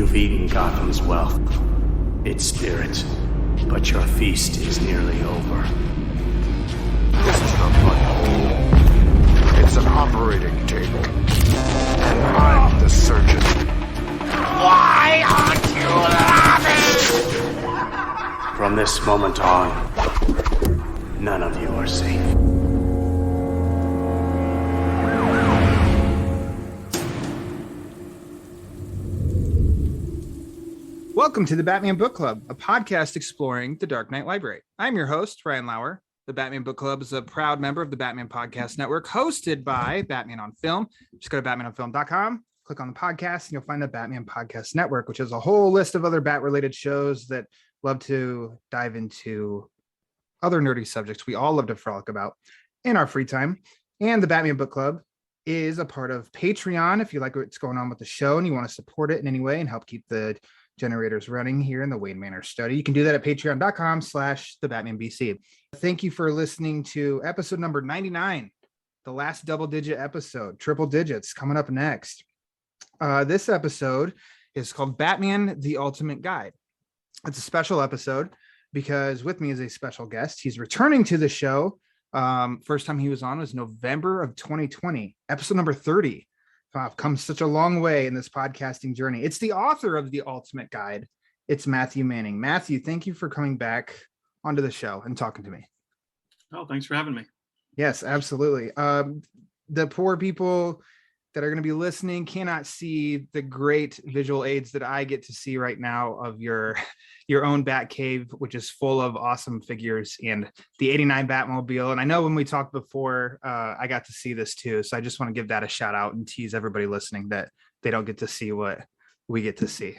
You've eaten Gotham's wealth, its spirit, but your feast is nearly over. This is not my home. It's an operating table. And I'm the surgeon. Why aren't you laughing? From this moment on, none of you are safe. Welcome to the Batman Book Club, a podcast exploring the Dark Knight Library. I'm your host, Ryan Lauer. The Batman Book Club is a proud member of the Batman Podcast Network, hosted by Batman on Film. Just go to batmanonfilm.com, click on the podcast, and you'll find the Batman Podcast Network, which is a whole list of other bat-related shows that love to dive into other nerdy subjects we all love to frolic about in our free time. And the Batman Book Club is a part of Patreon. If you like what's going on with the show and you want to support it in any way and help keep the generators running here in the Wayne Manor study, you can do that at patreon.com/thebatmanbc. Thank you for listening to episode number 99, the last double-digit episode, triple digits, coming up next. This episode is called Batman, the Ultimate Guide. It's a special episode because with me is a special guest. He's returning to the show. First time he was on was November of 2020, episode number 30. I've come such a long way in this podcasting journey. It's the author of The Ultimate Guide. It's Matthew Manning. Matthew, thank you for coming back onto the show and talking to me. Oh, thanks for having me. Yes, absolutely. The poor people that are going to be listening cannot see the great visual aids that I get to see right now of your own Bat Cave, which is full of awesome figures, and the 89 Batmobile. And I know when we talked before, I got to see this too. So I just want to give that a shout out and tease everybody listening that they don't get to see what we get to see.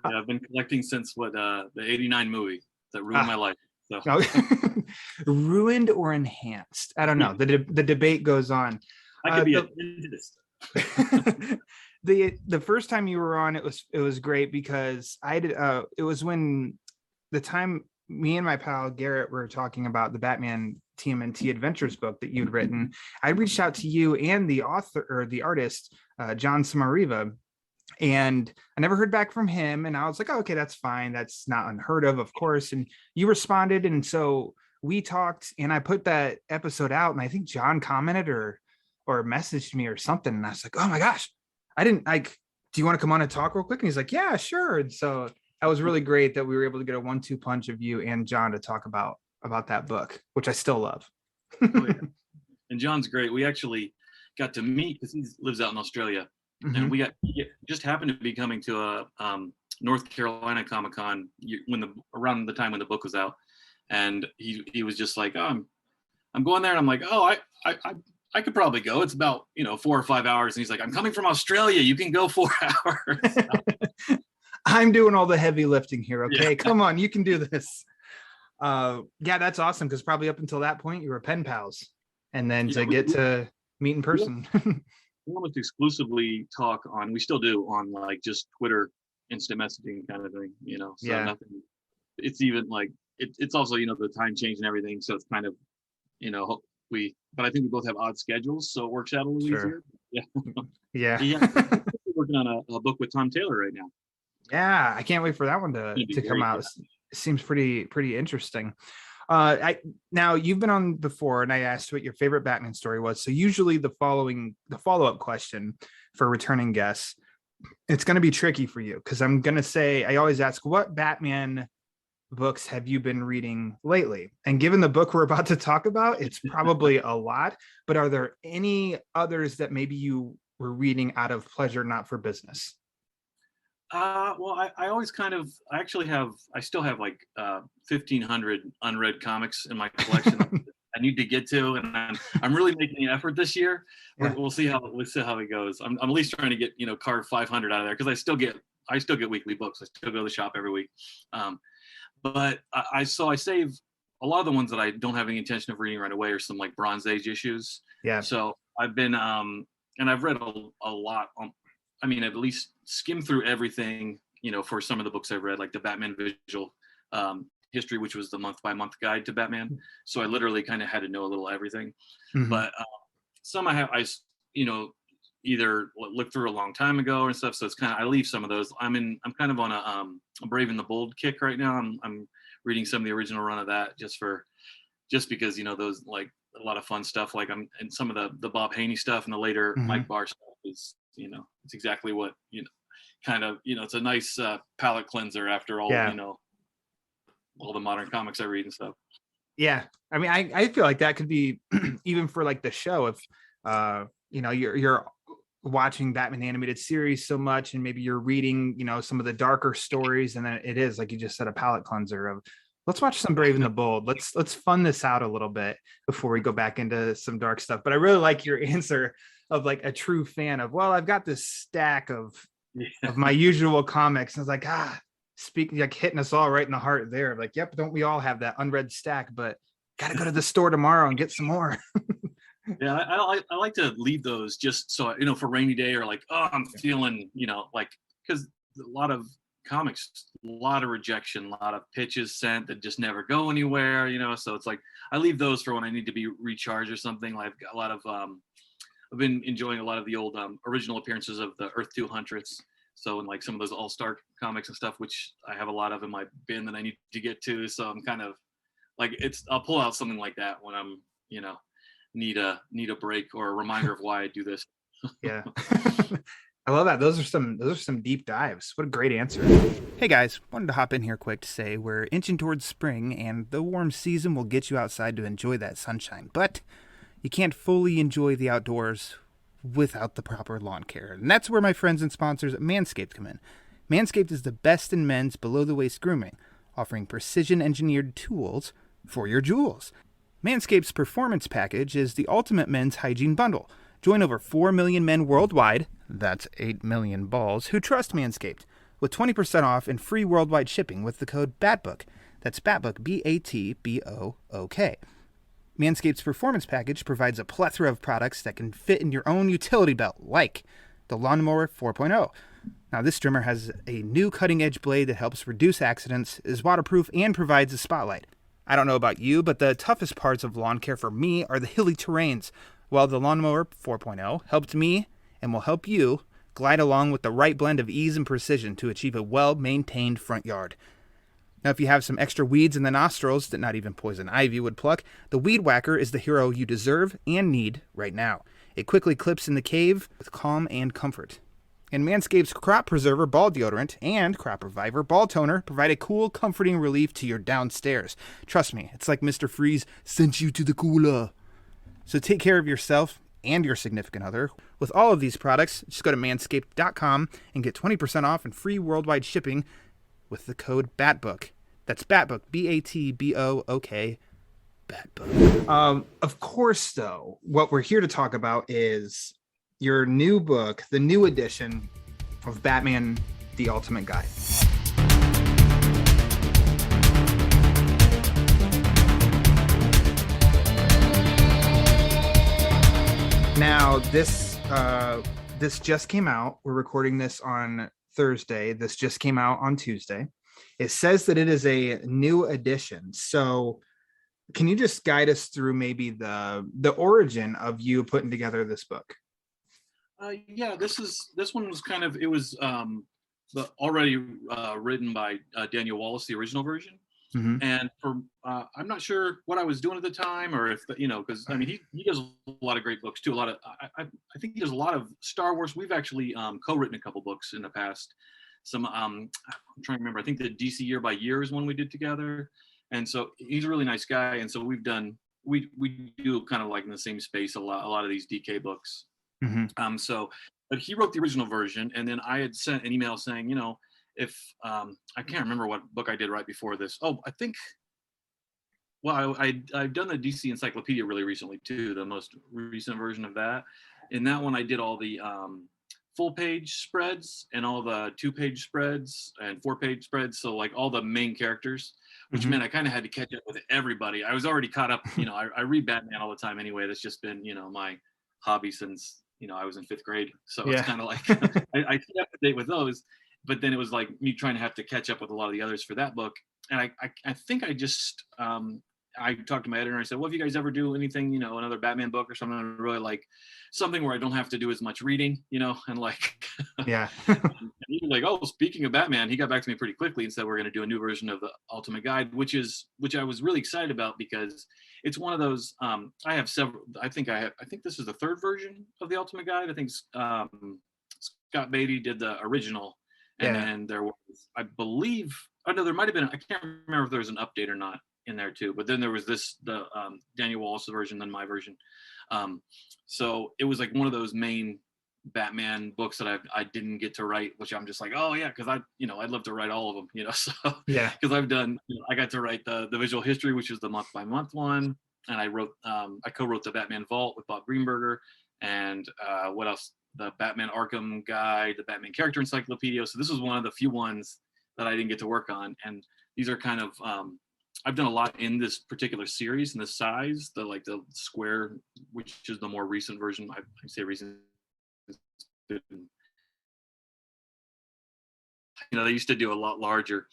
Yeah, I've been collecting since the 89 movie that ruined my life. So. Ruined or enhanced? I don't know. The debate goes on. I could be into this. The first time you were on, it was great because I did. It was when the time me and my pal Garrett were talking about the Batman TMNT Adventures book that you'd written. I reached out to you and the author or the artist, John Samariva, and I never heard back from him. And I was like, oh, okay, that's fine. That's not unheard of course. And you responded. And so we talked and I put that episode out, and I think John commented or messaged me or something. And I was like, oh my gosh, do you want to come on and talk real quick? And he's like, yeah, sure. And so that was really great that we were able to get a 1-2 punch of you and John to talk about that book, which I still love. Oh, yeah. And John's great. We actually got to meet because he lives out in Australia. Mm-hmm. And we just happened to be coming to a North Carolina Comic-Con around the time when the book was out, and he was just like, oh, I'm going there, and I'm like, oh, I could probably go. It's about 4 or 5 hours, and he's like, I'm coming from Australia. You can go 4 hours. I'm doing all the heavy lifting here. Okay, yeah. Come on, you can do this. Yeah, that's awesome because probably up until that point you were pen pals, and then to get to meet in person. We almost exclusively talk on, we still do, on like just Twitter instant messaging kind of thing, so yeah. Nothing, it's even like it's also the time change and everything, so it's kind of but I think we both have odd schedules, so it works out a little easier. Yeah. We're working on a book with Tom Taylor right now. Yeah, I can't wait for that one to come out. It seems pretty interesting. Now you've been on before, and I asked what your favorite Batman story was. So usually the follow-up question for returning guests, it's going to be tricky for you because I'm going to say, I always ask, what Batman books have you been reading lately? And given the book we're about to talk about, it's probably a lot, but are there any others that maybe you were reading out of pleasure, not for business? Well, I still have like 1,500 unread comics in my collection. I need to get to, and I'm really making an effort this year. Yeah. We'll see how it goes. I'm at least trying to get carve 500 out of there because I still get weekly books. I still go to the shop every week. But I save a lot of the ones that I don't have any intention of reading right away are some like Bronze Age issues. Yeah. So I've been and I've read a lot on. I've at least skimmed through everything, for some of the books I've read, like the Batman Visual History, which was the month-by-month guide to Batman. So I literally kind of had to know a little everything. Mm-hmm. But some I either looked through a long time ago and stuff. So it's kind of, I leave some of those. I'm kind of on a Brave and the Bold kick right now. I'm reading some of the original run of that just because, those like a lot of fun stuff. Like and some of the Bob Haney stuff and the later Mike Barr stuff is, it's exactly what, kind of, it's a nice palate cleanser after all, all the modern comics I read and stuff. Yeah. I mean, I feel like that could be even for like the show, if, you're watching Batman animated series so much, and maybe you're reading, some of the darker stories. And then it is, like you just said, a palate cleanser of, let's watch some Brave and the Bold. Let's fun this out a little bit before we go back into some dark stuff. But I really like your answer of like a true fan of, well, I've got this stack of my usual comics. And I was like, speaking, like hitting us all right in the heart there. Like, yep, don't we all have that unread stack, but got to go to the store tomorrow and get some more. Yeah, I like to leave those just so, for rainy day, or like, oh, I'm feeling, like, because a lot of comics, a lot of rejection, a lot of pitches sent that just never go anywhere, so it's like I leave those for when I need to be recharged or something. Like, I've got a lot of I've been enjoying a lot of the old original appearances of the Earth 200s. So, and like some of those all-star comics and stuff, which I have a lot of in my bin that I need to get to. So I'm kind of like, I'll pull out something like that when I'm, need a break or a reminder of why I do this. Yeah. I love that. Those are some deep dives. What a great answer. Hey guys, wanted to hop in here quick to say we're inching towards spring, and the warm season will get you outside to enjoy that sunshine, but you can't fully enjoy the outdoors without the proper lawn care. And that's where my friends and sponsors at Manscaped come in. Manscaped is the best in men's below-the-waist grooming, offering precision-engineered tools for your jewels. Manscaped's Performance Package is the ultimate men's hygiene bundle. Join over 4 million men worldwide, that's 8 million balls, who trust Manscaped, with 20% off and free worldwide shipping with the code BATBOOK. That's BATBOOK, BATBOOK. Manscaped's Performance Package provides a plethora of products that can fit in your own utility belt, like the Lawnmower 4.0. Now, this trimmer has a new cutting-edge blade that helps reduce accidents, is waterproof, and provides a spotlight. I don't know about you, but the toughest parts of lawn care for me are the hilly terrains, while the Lawnmower 4.0 helped me and will help you glide along with the right blend of ease and precision to achieve a well-maintained front yard. Now, if you have some extra weeds in the nostrils that not even poison ivy would pluck, the Weed Whacker is the hero you deserve and need right now. It quickly clips in the cave with calm and comfort. And Manscaped's Crop Preserver Ball Deodorant and Crop Reviver Ball Toner provide a cool, comforting relief to your downstairs. Trust me, it's like Mr. Freeze sent you to the cooler. So take care of yourself and your significant other. With all of these products, just go to manscaped.com and get 20% off and free worldwide shipping with the code BATBOOK. That's BATBOOK, BATBOOK, BATBOOK. Of course, though, what we're here to talk about is your new book, the new edition of Batman, the Ultimate Guide. Now, this just came out. We're recording this on Thursday. This just came out on Tuesday. It says that it is a new edition. So can you just guide us through maybe the origin of you putting together this book? Yeah, this one was kind of, it was already written by Daniel Wallace, the original version. Mm-hmm. And for I'm not sure what I was doing at the time, or if because I mean he does a lot of great books too. I think he does a lot of Star Wars. We've actually co-written a couple books in the past. Some I'm trying to remember. I think the DC Year by Year is one we did together. And so he's a really nice guy. And so we do kind of like in the same space a lot of these DK books. Mm-hmm. But he wrote the original version, and then I had sent an email saying, if I can't remember what book I did right before this. Oh, I think, well, I've done the DC Encyclopedia really recently too, the most recent version of that. In that one, I did all the full page spreads and all the 2-page spreads and 4-page spreads. So like all the main characters, which mm-hmm. meant I kind of had to catch up with everybody. I was already caught up. I read Batman all the time anyway. That's just been, my hobby since, I was in 5th grade. So yeah. It's kind of like I keep up to date with those. But then it was like me trying to have to catch up with a lot of the others for that book. And I think I just, I talked to my editor and I said, well, if you guys ever do anything, another Batman book or something, I really like something where I don't have to do as much reading, and like, Yeah. and he was like, oh, speaking of Batman, he got back to me pretty quickly and said, we're going to do a new version of the Ultimate Guide, which I was really excited about because it's one of those, I have several, I think this is the third version of the Ultimate Guide. I think Scott Beatty did the original. And then there was, I believe, no, there might've been, I can't remember if there was an update or not in there too, but then there was the Daniel Wallace version, then my version. So it was like one of those main Batman books that I didn't get to write, which I'm just like, oh yeah, because I'd love to write all of them, so yeah, because I've done, I got to write the visual history, which is the month by month one, and I co-wrote the Batman Vault with Bob Greenberger, and what else? The Batman Arkham Guide, the Batman Character Encyclopedia. So this was one of the few ones that I didn't get to work on, and these are kind of I've done a lot in this particular series in the size, the square, which is the more recent version. I say recent. They used to do a lot larger,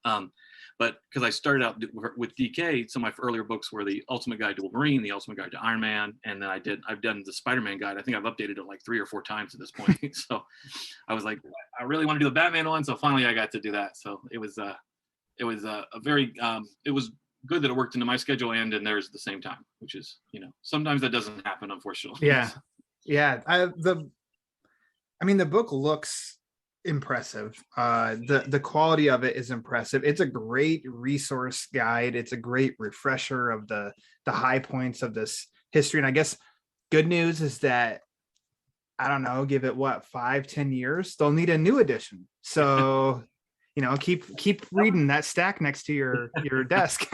but because I started out with DK, some of my earlier books were the Ultimate Guide to Wolverine, the Ultimate Guide to Iron Man, and then I've done the Spider-Man guide. I think I've updated it like 3 or 4 times at this point. So I was like, I really want to do the Batman one, so finally I got to do that. So it was a very it was good that it worked into my schedule and in theirs at the same time, which is sometimes that doesn't happen, unfortunately. Yeah. The book looks impressive. The quality of it is impressive. It's a great resource guide. It's a great refresher of the high points of this history. And I guess good news is that, I don't know, give it 5-10 years, they'll need a new edition. So keep reading that stack next to your desk.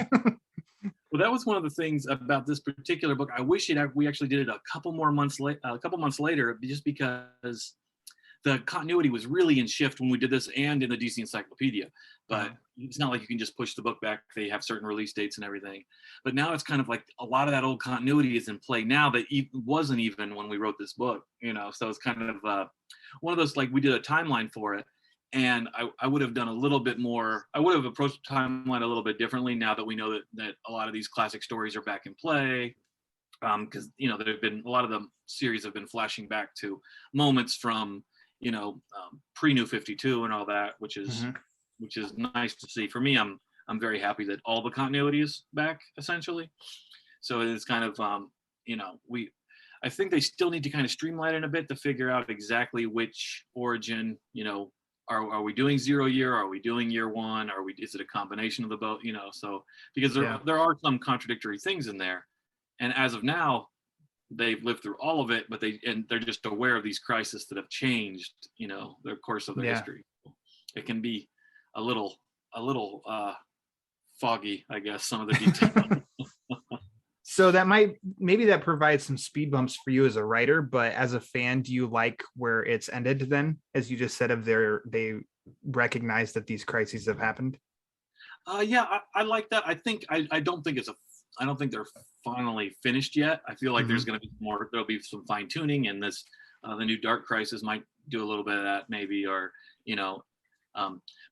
Well, that was one of the things about this particular book. I wish we actually did it a couple months later, just because the continuity was really in shift when we did this and in the DC Encyclopedia. But it's not like you can just push the book back. They have certain release dates and everything. But now it's kind of like a lot of that old continuity is in play now that wasn't even when we wrote this book, So it's kind of one of those, like, we did a timeline for it. And I would have done a little bit more. I would have approached the timeline a little bit differently now that we know that a lot of these classic stories are back in play. Because there have been a lot of the series have been flashing back to moments from pre-New 52 and all that, which is nice to see. For me, I'm very happy that all the continuity is back essentially. So it's kind of I think they still need to kind of streamline it a bit to figure out exactly which origin are we doing 0 year? Are we doing year 1? Is it a combination of the both? So because there are some contradictory things in there, and as of now, they've lived through all of it, but they're just aware of these crises that have changed, the course of their history. It can be a little foggy, I guess, some of the details. So maybe that provides some speed bumps for you as a writer, but as a fan, do you like where it's ended then? As you just said, they recognize that these crises have happened. Yeah, I like that. I don't think they're finally finished yet. I feel like there's going to be more, there'll be some fine tuning, and this, the new Dark Crisis might do a little bit of that maybe, or,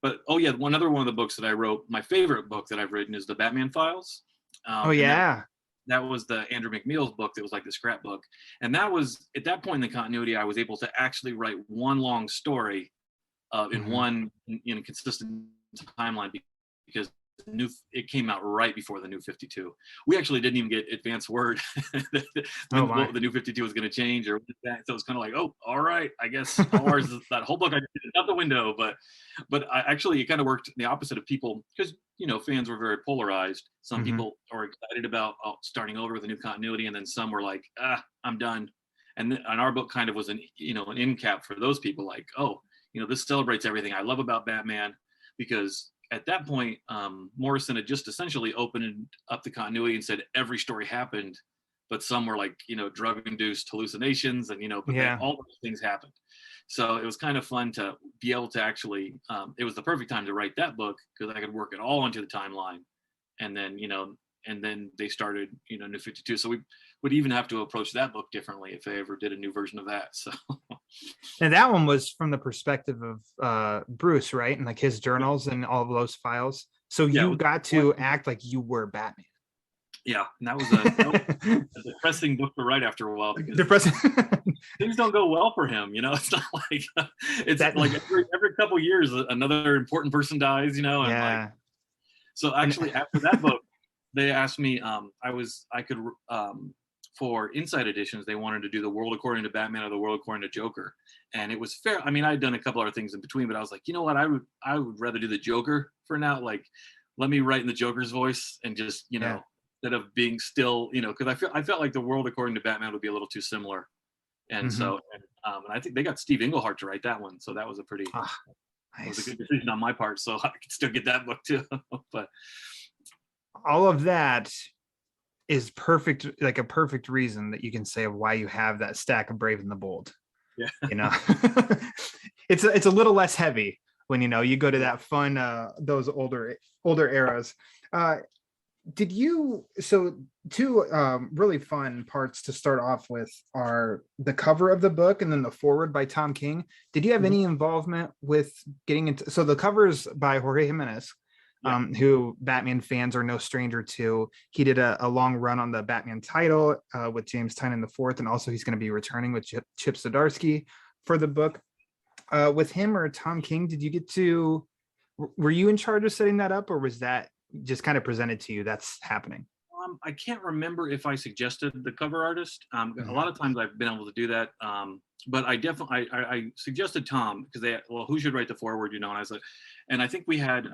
but one of the books that I wrote, my favorite book that I've written is the Batman Files. That was the Andrew McMeel's book. That was like the scrapbook. And that was, at that point in the continuity, I was able to actually write one long story in one consistent timeline, because it came out right before the New 52. We actually didn't even get advance word that the New 52 was going to change or that. So it was kind of like, oh, all right, I guess ours is that whole book I did out the window. But I actually, it kind of worked the opposite of people, because fans were very polarized. Some people are excited about starting over with a new continuity, and then some were like, I'm done. And our book kind of was an end cap for those people, like, oh, this celebrates everything I love about Batman, because at that point, Morrison had just essentially opened up the continuity and said every story happened, but some were like, drug-induced hallucinations, and all those things happened. So it was kind of fun to be able to actually, it was the perfect time to write that book, because I could work it all into the timeline. And then, they started, New 52. So we would even have to approach that book differently if they ever did a new version of that. So. And that one was from the perspective of Bruce, right? And like his journals and all of those files. So you got to act like you were Batman. Yeah, and that was a depressing book to write after a while because Depressing. things don't go well for him. It's not like it's like every couple years another important person dies. And Yeah. so actually after that book, they asked me for Inside Editions they wanted to do The World According to Batman or The World According to Joker, and it was fair. I mean, I'd done a couple other things in between, but I was like, you know what, I would rather do the Joker for now. Like, let me write in the Joker's voice and just instead of being still, because I felt like The World According to Batman would be a little too similar, and so and I think they got Steve Englehart to write that one, so that was a pretty nice. It was a good decision on my part, so I could still get that book too. But all of that is perfect, like a perfect reason that you can say of why you have that stack of Brave and the Bold. Yeah. It's a little less heavy when you go to that fun those older eras. So two really fun parts to start off with are the cover of the book and then the foreword by Tom King. Did you have any involvement with getting into, so the cover's by Jorge Jimenez, who Batman fans are no stranger to. He did a long run on the Batman title with James Tynion IV, and also he's going to be returning with Chip Zdarsky for the book. With him or Tom King, were you in charge of setting that up, or was that just kind of presented to you that's happening? I can't remember if I suggested the cover artist. A lot of times I've been able to do that, but I definitely I suggested Tom because who should write the foreword, and I was like, and I think we had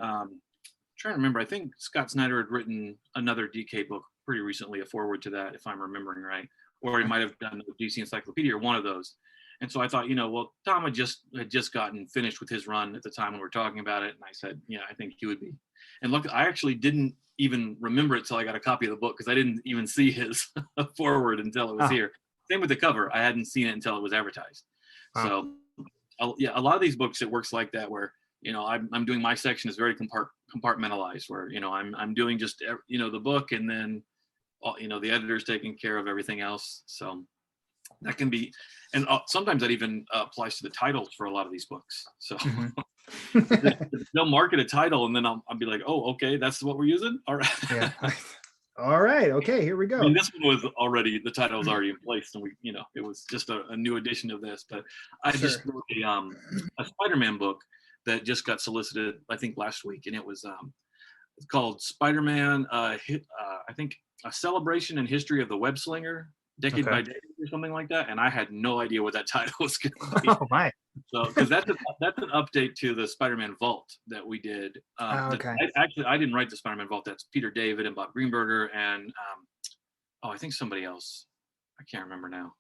trying to remember, I think Scott Snyder had written another DK book pretty recently, a foreword to that, if I'm remembering right, or he might have done the DC Encyclopedia or one of those. And so I thought, Tom had just gotten finished with his run at the time when we were talking about it, and I said, I think he would be. And look, I actually didn't even remember it till I got a copy of the book because I didn't even see his foreword until it was here. Same with the cover, I hadn't seen it until it was advertised. So a lot of these books it works like that, where I'm doing my section is very compartmentalized, where I'm doing just the book, and then the editor's taking care of everything else. So that can be, and sometimes that even applies to the titles for a lot of these books. So they'll market a title, and then I'll be like, oh, okay, that's what we're using. All right. Yeah. All right. Okay, here we go. I mean, this one was already, the title was already in place, and it was just a new edition of this. But I just wrote a Spider-Man book that just got solicited, I think, last week, and it was it's called Spider-Man. I think a celebration and history of the web slinger, decade by decade, or something like that. And I had no idea what that title was going to be. Oh my! So because that's an update to the Spider-Man Vault that we did. I didn't write the Spider-Man Vault. That's Peter David and Bob Greenberger and I think somebody else. I can't remember now.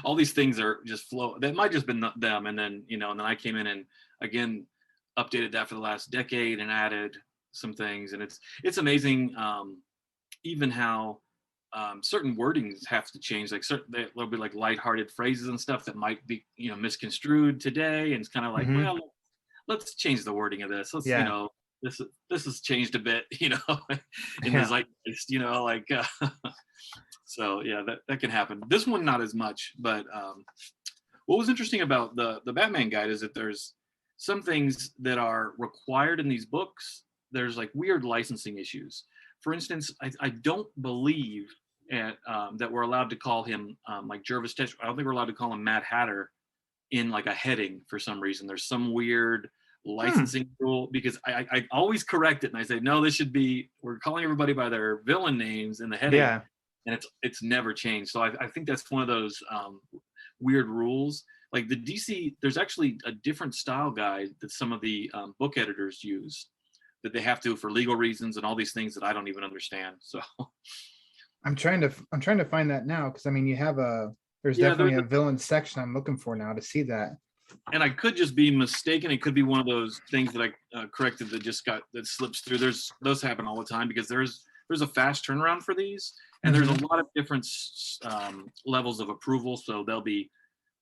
All these things are just flow. That might just been them, and then and then I came in and again updated that for the last decade and added some things, and it's amazing even how certain wordings have to change. Like there'll be like lighthearted phrases and stuff that might be misconstrued today, and it's kind of like well, let's change the wording of this. Let's this has changed a bit in the zeitgeist, like so yeah, that can happen. This one not as much, but what was interesting about the Batman guide is that there's some things that are required in these books. There's like weird licensing issues. For instance, I don't believe that we're allowed to call him like Jervis Tetch. I don't think we're allowed to call him Mad Hatter in like a heading for some reason. There's some weird licensing rule, because I always correct it and I say, no, this should be, we're calling everybody by their villain names in the heading. Yeah. And it's never changed. So I think that's one of those weird rules. Like the DC, there's actually a different style guide that some of the book editors use that they have to for legal reasons and all these things that I don't even understand. So I'm trying to find that now, because I mean there's definitely a villain section I'm looking for now to see that. And I could just be mistaken. It could be one of those things that I corrected that slips through. Those happen all the time because there's a fast turnaround for these, and there's a lot of different levels of approval. So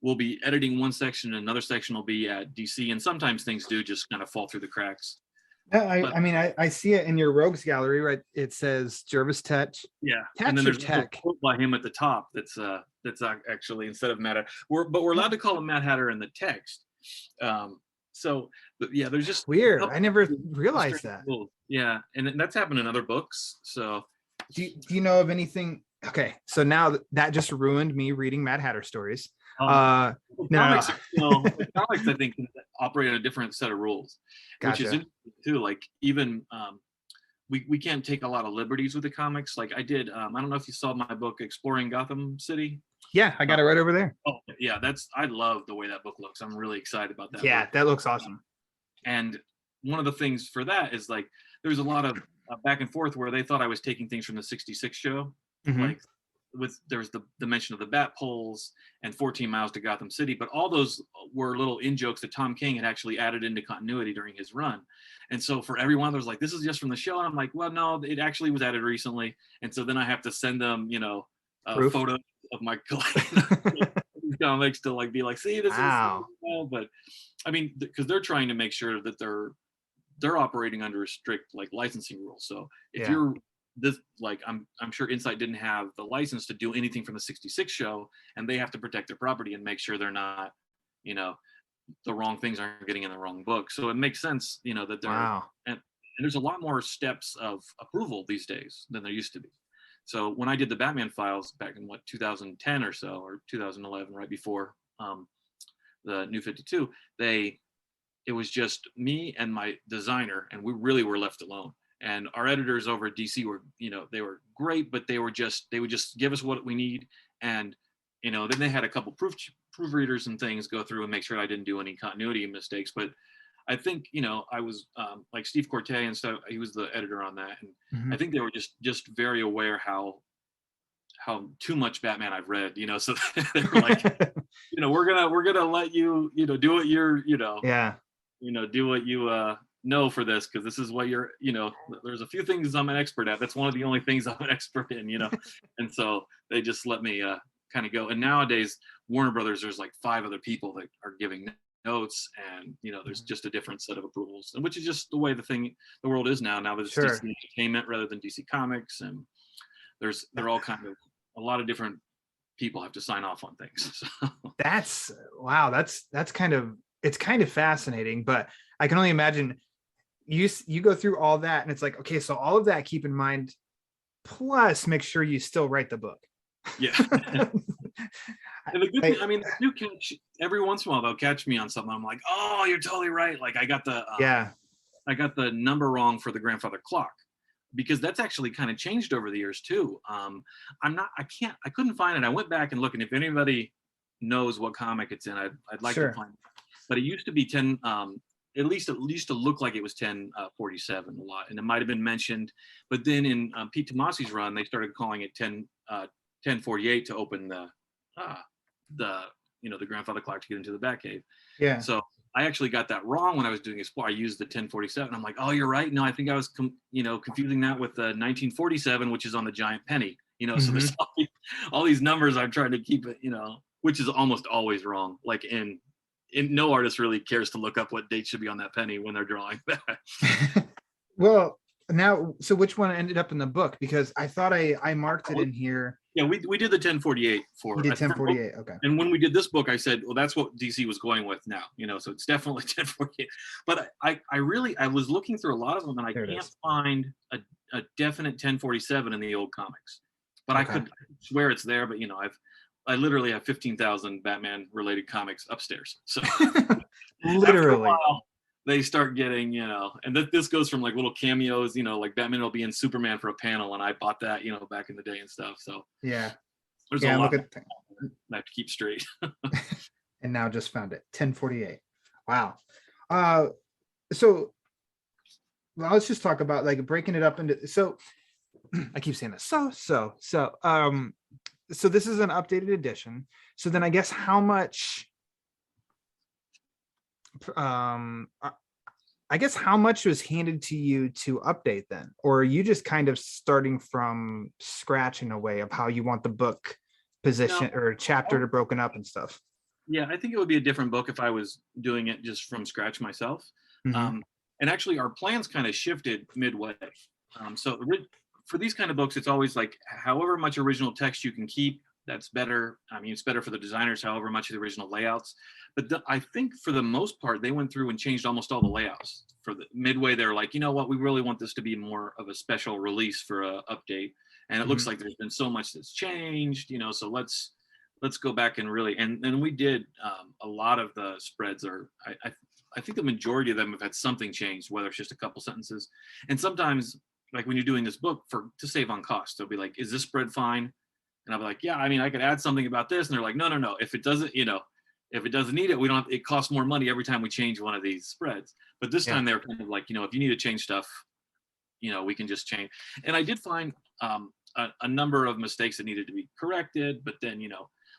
we'll be editing one section, and another section will be at DC, and sometimes things do just kind of fall through the cracks. I see it in your rogues gallery, right? It says Jervis Tetch. Yeah, and then there's a quote by him at the top. That's actually instead of Mad Hatter. We're allowed to call him Mad Hatter in the text. But yeah, there's just weird. I never realized that. Rules. Yeah, and that's happened in other books. So Do you know of anything? Okay, so now that just ruined me reading Mad Hatter stories. No. Comics, the comics, I think, operate on a different set of rules, which is Gotcha. interesting too. Like even we can't take a lot of liberties with the comics. Like I did. I don't know if you saw my book, Exploring Gotham City. Yeah, I got it right over there. Oh yeah, I love the way that book looks. I'm really excited about that. Yeah, book. that looks awesome. And one of the things for that is like there's a lot of back and forth where they thought I was taking things from the '66 show, like there's the mention of the bat poles and 14 Miles to Gotham City, but all those were little in jokes that Tom King had actually added into continuity during his run. And so for everyone, there's like, this is just from the show. And I'm like, well, no, it actually was added recently. And so then I have to send them, photos of my comics to like be like, see, this is, but I mean, because they're trying to make sure that they're operating under a strict like licensing rules. So if you're this, like I'm sure Insight didn't have the license to do anything from the '66 show, and they have to protect their property and make sure they're not, the wrong things aren't getting in the wrong book. So it makes sense, that they're and there's a lot more steps of approval these days than there used to be. So when I did the Batman files back in 2010 or so, or 2011, right before the New 52, it was just me and my designer, and we really were left alone. And our editors over at DC were, they were great, but they would just give us what we need. And, then they had a couple proofreaders and things go through and make sure I didn't do any continuity mistakes. But I think, I was like Steve Corte and stuff, he was the editor on that. And I think they were just very aware how too much Batman I've read, so they were like, we're gonna let you, do what you're, do what you know for this, because this is what you're, there's a few things I'm an expert at. That's one of the only things I'm an expert in, and so they just let me kind of go. And nowadays Warner Brothers, there's like 5 other people that are giving notes, and there's just a different set of approvals, and which is just the way the world is now that it's DC Entertainment rather than DC Comics, and they're all kind of, a lot of different people have to sign off on things. So. That's kind of fascinating, but I can only imagine you go through all that, and it's like, okay, so all of that keep in mind, plus make sure you still write the book. Yeah. And the good thing, I mean, you catch every once in a while, they'll catch me on something. I'm like, oh, you're totally right. Like I got the number wrong for the grandfather clock, because that's actually kind of changed over the years too. I couldn't find it. I went back and looked, and if anybody knows what comic it's in, I'd like to find it. But it used to be 10, at least to look like it was 1047 a lot, and it might have been mentioned. But then in Pete Tomasi's run, they started calling it 1048 to open the grandfather clock to get into the Batcave. Yeah. So I actually got that wrong when I was doing Explore. I used the 1047. I'm like, oh, you're right. No, I think I was confusing that with the 1947, which is on the giant penny. So there's all these numbers I'm trying to keep it, which is almost always wrong. Like in no artist really cares to look up what date should be on that penny when they're drawing that. Well, now, so which one ended up in the book? Because I thought I marked it in here. Yeah, we did the 1048 for. You did 1048, okay. And when we did this book, I said, well, that's what DC was going with now, so it's definitely 1048. But I was looking through a lot of them, and I can't find a definite 1047 in the old comics. But I could swear it's there, but I literally have 15,000 Batman related comics upstairs. So literally they start getting, and this goes from like little cameos, like Batman will be in Superman for a panel, and I bought that, back in the day and stuff. So there's a lot I have to keep straight. And now just found it, 1048. Wow. So let's just talk about like breaking it up into, so I keep saying this. So this is an updated edition. So then I guess how much was handed to you to update then? Or are you just kind of starting from scratch in a way of how you want the book position or chaptered or broken up and stuff? Yeah, I think it would be a different book if I was doing it just from scratch myself. And actually our plans kind of shifted midway. So for these kind of books, it's always like however much original text you can keep, that's better. I mean, it's better for the designers, however much of the original layouts. But I think for the most part, they went through and changed almost all the layouts. For the midway, they're like, you know what, we really want this to be more of a special release for a update. and it looks like there's been so much that's changed, so let's go back and really, and we did a lot of the spreads are, I think the majority of them have had something changed, whether it's just a couple sentences. And sometimes, like when you're doing this book to save on cost, they'll be like, is this spread fine? And I'll be like, yeah, I mean, I could add something about this. And they're like, no. If it doesn't, if it doesn't need it, it costs more money every time we change one of these spreads. But this time they were kind of like, if you need to change stuff, we can just change. And I did find a number of mistakes that needed to be corrected. But then,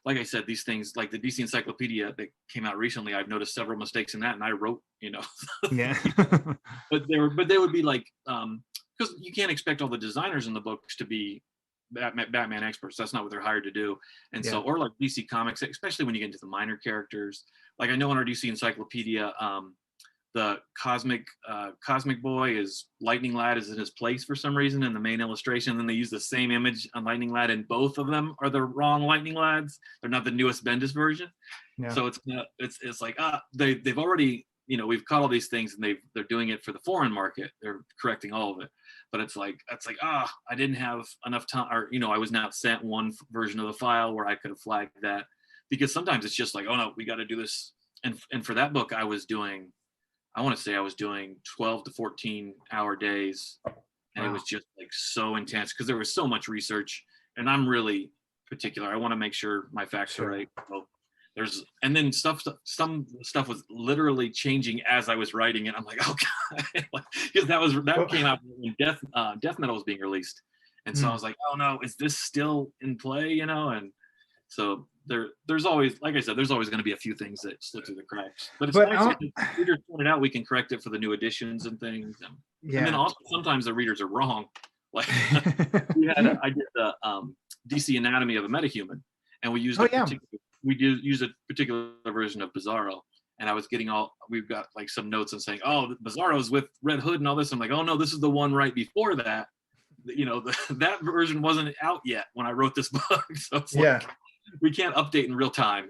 like I said, these things like the DC Encyclopedia that came out recently, I've noticed several mistakes in that, and I wrote, Yeah. but they would be like, because you can't expect all the designers in the books to be Batman experts. That's not what they're hired to do. And so, or like DC Comics, especially when you get into the minor characters. Like I know in our DC Encyclopedia, the Cosmic Boy is Lightning Lad is in his place for some reason in the main illustration. And then they use the same image on Lightning Lad, and both of them are the wrong Lightning Lads. They're not the newest Bendis version. Yeah. So it's like they've already, we've caught all these things, and they're doing it for the foreign market. They're correcting all of it. But it's like I didn't have enough time, or I was not sent one version of the file where I could have flagged that, because sometimes it's just like, oh no, we got to do this. And for that book, I want to say I was doing 12 to 14 hour days, and it was just like so intense because there was so much research, and I'm really particular. I want to make sure my facts are right. So and then some stuff was literally changing as I was writing it. I'm like, oh god, because that came out when Death Metal was being released, and so I was like, oh no, is this still in play? And so there's always, like I said, there's always going to be a few things that slip through the cracks. But it's nice if readers point it out, we can correct it for the new editions and things. And then also sometimes the readers are wrong. Like I did the DC Anatomy of a Metahuman, and we used use a particular version of Bizarro. And I was getting we've got like some notes and saying, oh, Bizarro's with Red Hood and all this. I'm like, oh no, this is the one right before that. That version wasn't out yet when I wrote this book. So it's like, we can't update in real time,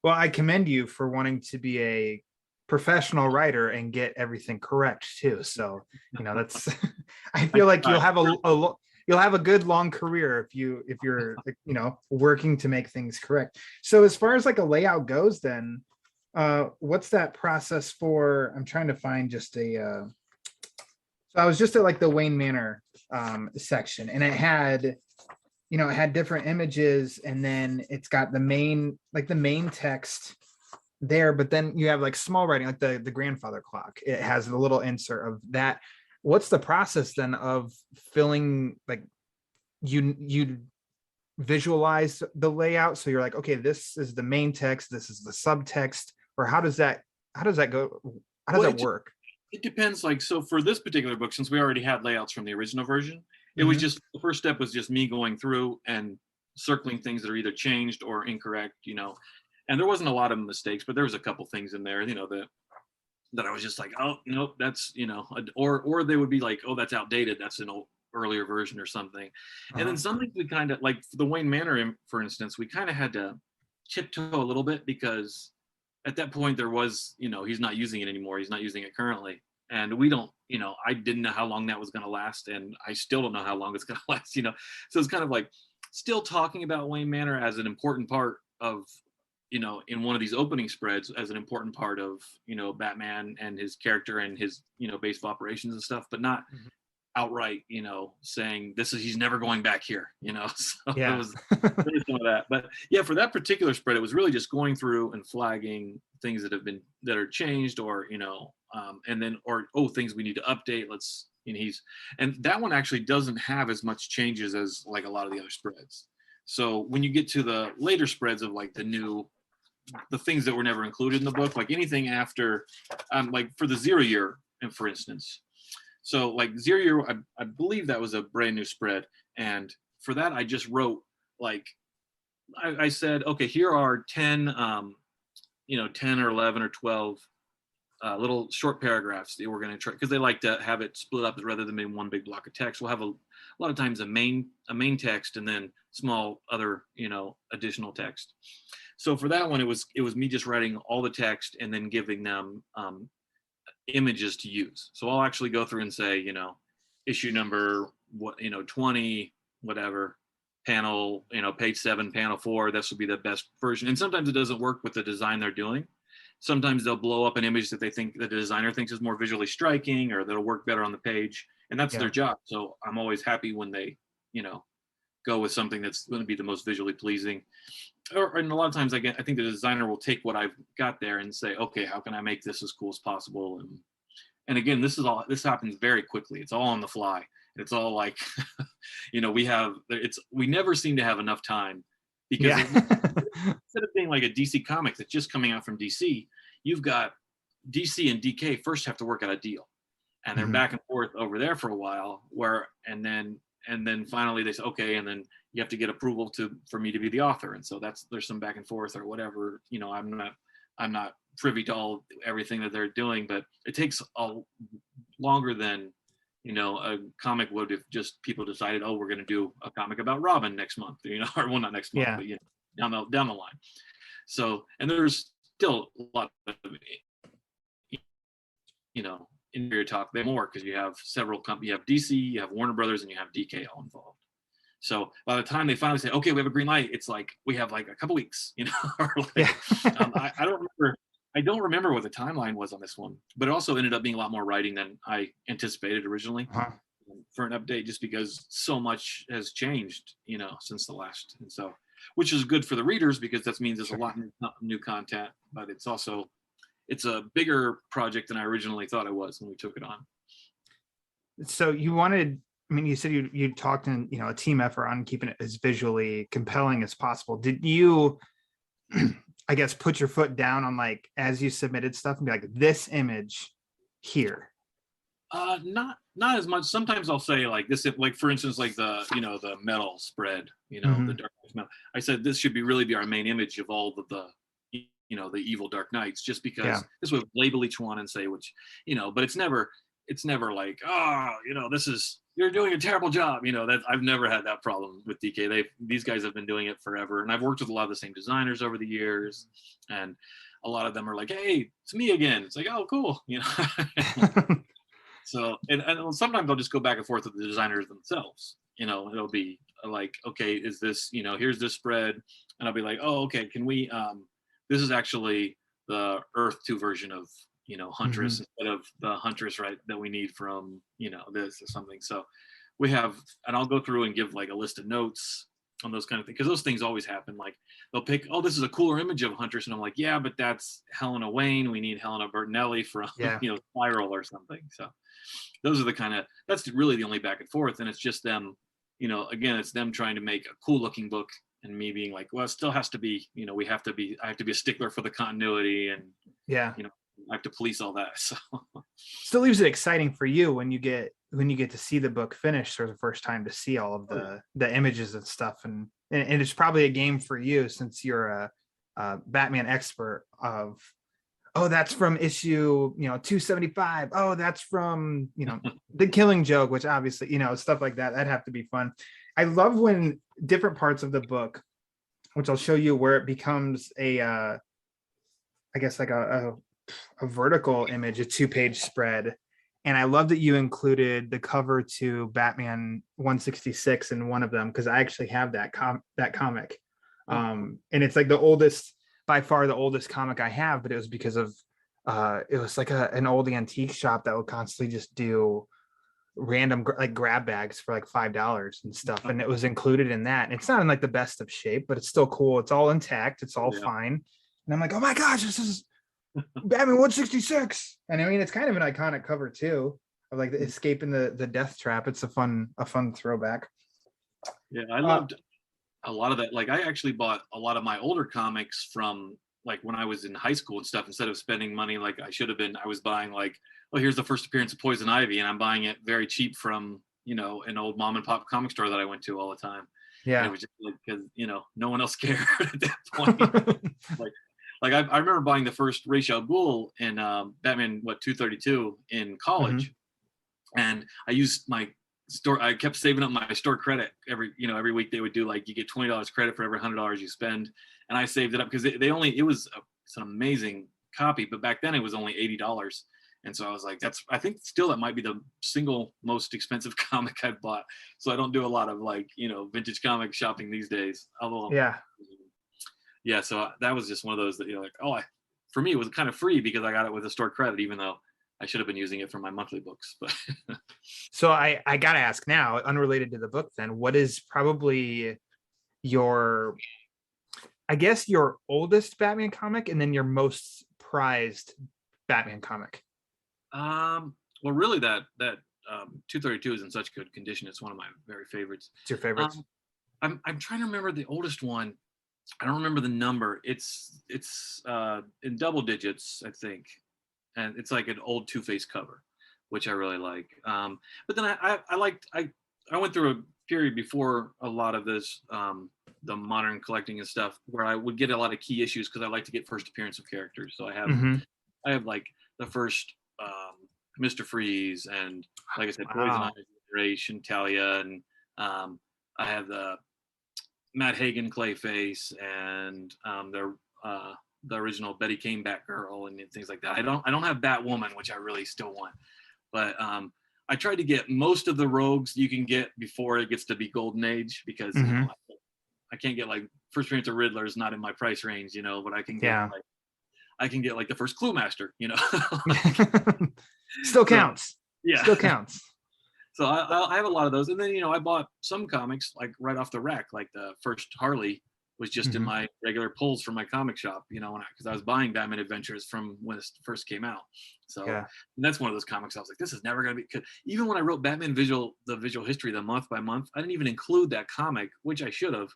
Well, I commend you for wanting to be a professional writer and get everything correct too. So, that's, I feel like you'll have a good long career if you're working to make things correct. So as far as like a layout goes, then what's that process for? I'm trying to find just so I was just at like the Wayne Manor section, and it had different images, and then it's got the main text there, but then you have like small writing, like the grandfather clock. It has the little insert of that. What's the process then of filling, like you visualize the layout, so you're like, okay, this is the main text, this is the subtext, or how does that go? How does that work? It depends. Like, so for this particular book, since we already had layouts from the original version, it was just, the first step was just me going through and circling things that are either changed or incorrect, and there wasn't a lot of mistakes, but there was a couple things in there, that I was just like, oh, nope, that's, or they would be like, oh, that's outdated. That's an earlier version or something. And then some things we kind of, like for the Wayne Manor, for instance, we kind of had to tiptoe a little bit, because at that point there was, he's not using it anymore. He's not using it currently. And we don't, I didn't know how long that was going to last, and I still don't know how long it's going to last, So it's kind of like still talking about Wayne Manor as an important part of, in one of these opening spreads, as an important part of, Batman and his character and his, base of operations and stuff, but not outright, saying he's never going back here, So it was some of that. But yeah, for that particular spread, it was really just going through and flagging things that are changed, or, and then, things we need to update. And that one actually doesn't have as much changes as like a lot of the other spreads. So when you get to the later spreads of like the things that were never included in the book, like anything after, like for the 0 year, and for instance, so like 0 year, I believe that was a brand new spread. And for that, I just wrote like, I said, okay, here are 10 or 11 or 12 little short paragraphs that we're going to try, because they like to have it split up rather than in one big block of text. We'll have a lot of times a main text and then small other, additional text. So for that one, it was me just writing all the text and then giving them images to use. So I'll actually go through and say, issue number 20 whatever panel, page 7, panel 4, this would be the best version. And sometimes it doesn't work with the design they're doing. Sometimes they'll blow up an image that the designer thinks is more visually striking, or that'll work better on the page, and that's their job. So I'm always happy when they, go with something that's going to be the most visually pleasing. And a lot of times I think the designer will take what I've got there and say, okay, how can I make this as cool as possible? And again, this happens very quickly. It's all on the fly. It's all like, we never seem to have enough time, because instead of being like a DC comic that's just coming out from DC, you've got DC and DK first have to work out a deal, and they're back and forth over there for a while, and then finally they say, okay, and then you have to get approval for me to be the author. And so there's some back and forth or whatever. I'm not privy to everything that they're doing, but it takes longer than, a comic would if just people decided, oh, we're going to do a comic about Robin next month, or well, not next month, but down the line. So, and there's still a lot of, inferior talk there more, because you have several companies, you have DC, you have Warner Brothers, and you have DK all involved. So by the time they finally say, okay, we have a green light, it's like we have like a couple weeks, or like, I don't remember what the timeline was on this one, but it also ended up being a lot more writing than I anticipated originally for an update, just because so much has changed, since the last, and so, which is good for the readers, because that means there's a lot of new content, but it's a bigger project than I originally thought it was when we took it on. So you said you talked in, a team effort on keeping it as visually compelling as possible. Did you, I guess, put your foot down on, like, as you submitted stuff and be like, this image here? Not as much. Sometimes I'll say like this, like for instance, like the metal spread, the Dark Metal. I said this should really be our main image of all of the evil Dark Knights, just because this would label each one and say which, but it's never like, this is, you're doing a terrible job. That I've never had that problem with DK. These guys have been doing it forever, and I've worked with a lot of the same designers over the years, and a lot of them are like, hey, it's me again. It's like, oh, cool. So, and sometimes I'll just go back and forth with the designers themselves. It'll be like, okay, is this, here's this spread, and I'll be like, oh, okay, can we, this is actually the Earth 2 version of, Huntress instead of the Huntress, right, that we need from, this or something. So we have, and I'll go through and give like a list of notes on those kind of things, because those things always happen. Like they'll pick, oh, this is a cooler image of Huntress, and I'm like, yeah, but that's Helena Wayne. We need Helena Bertinelli from, Spiral or something. So those are that's really the only back and forth. And it's just them, again, it's them trying to make a cool looking book, and me being like, well, it still has to be, I have to be a stickler for the continuity, and I have to police all that. So still leaves it exciting for you when you get to see the book finished for the first time, to see all of the images and stuff, and it's probably a game for you, since you're a Batman expert of, oh, that's from issue 275, oh, that's from the Killing Joke, which obviously stuff like that'd have to be fun. I love when different parts of the book, which I'll show you, where it becomes I guess like a vertical image, a 2-page spread. And I love that you included the cover to Batman 166 in one of them, because I actually have that comic. And it's like by far the oldest comic I have, but it was because of it was like an old antique shop that would constantly just do random like grab bags for like $5 and stuff, and it was included in that. And it's not in like the best of shape, but it's still cool. It's all intact, it's all fine. And I'm like, oh my gosh, this is Batman 166. And I mean, it's kind of an iconic cover too, of like the escaping the death trap. It's a fun throwback. Yeah, I loved a lot of that. Like I actually bought a lot of my older comics from like when I was in high school and stuff. Instead of spending money like I should have been, I was buying like, oh, here's the first appearance of Poison Ivy, and I'm buying it very cheap from an old mom and pop comic store that I went to all the time. Yeah, and it was just like, because no one else cared at that point. Like I remember buying the first Ra's al Ghul in Batman 232 in college, and I used my store. I kept saving up my store credit every week. They would do like, you get $20 credit for every $100 you spend, and I saved it up because it's an amazing copy, but back then it was only $80, And so I was like, I think still that might be the single most expensive comic I've bought. So I don't do a lot of like, vintage comic shopping these days. Although, yeah, so that was just one of those that you're like, for me, it was kind of free because I got it with a store credit, even though I should have been using it for my monthly books. But so I got to ask now, unrelated to the book then, what is probably your oldest Batman comic and then your most prized Batman comic? Well, really that 232 is in such good condition. It's one of my very favorites. It's your favorites? I'm trying to remember the oldest one. I don't remember the number. It's in double digits, I think. And it's like an old Two-Face cover, which I really like. But then I went through a period before a lot of this, the modern collecting and stuff, where I would get a lot of key issues because I like to get first appearance of characters. So I have like the first Mr. Freeze, and like I said, Poison Ivy, Generation, Talia, and I have the Matt Hagen Clayface, and the original Betty Kane Batgirl, and things like that. I don't have Batwoman, which I really still want, but I tried to get most of the rogues you can get before it gets to be Golden Age, because I can't get like first appearance of Riddler is not in my price range, but I can get I can get like the first Clue Master, Still counts. Yeah, still counts. So I have a lot of those, and then I bought some comics like right off the rack, like the first Harley was just in my regular pulls from my comic shop, because I was buying Batman Adventures from when it first came out. So and that's one of those comics I was like, this is never going to be. Even when I wrote Batman the visual history, the month by month, I didn't even include that comic, which I should have.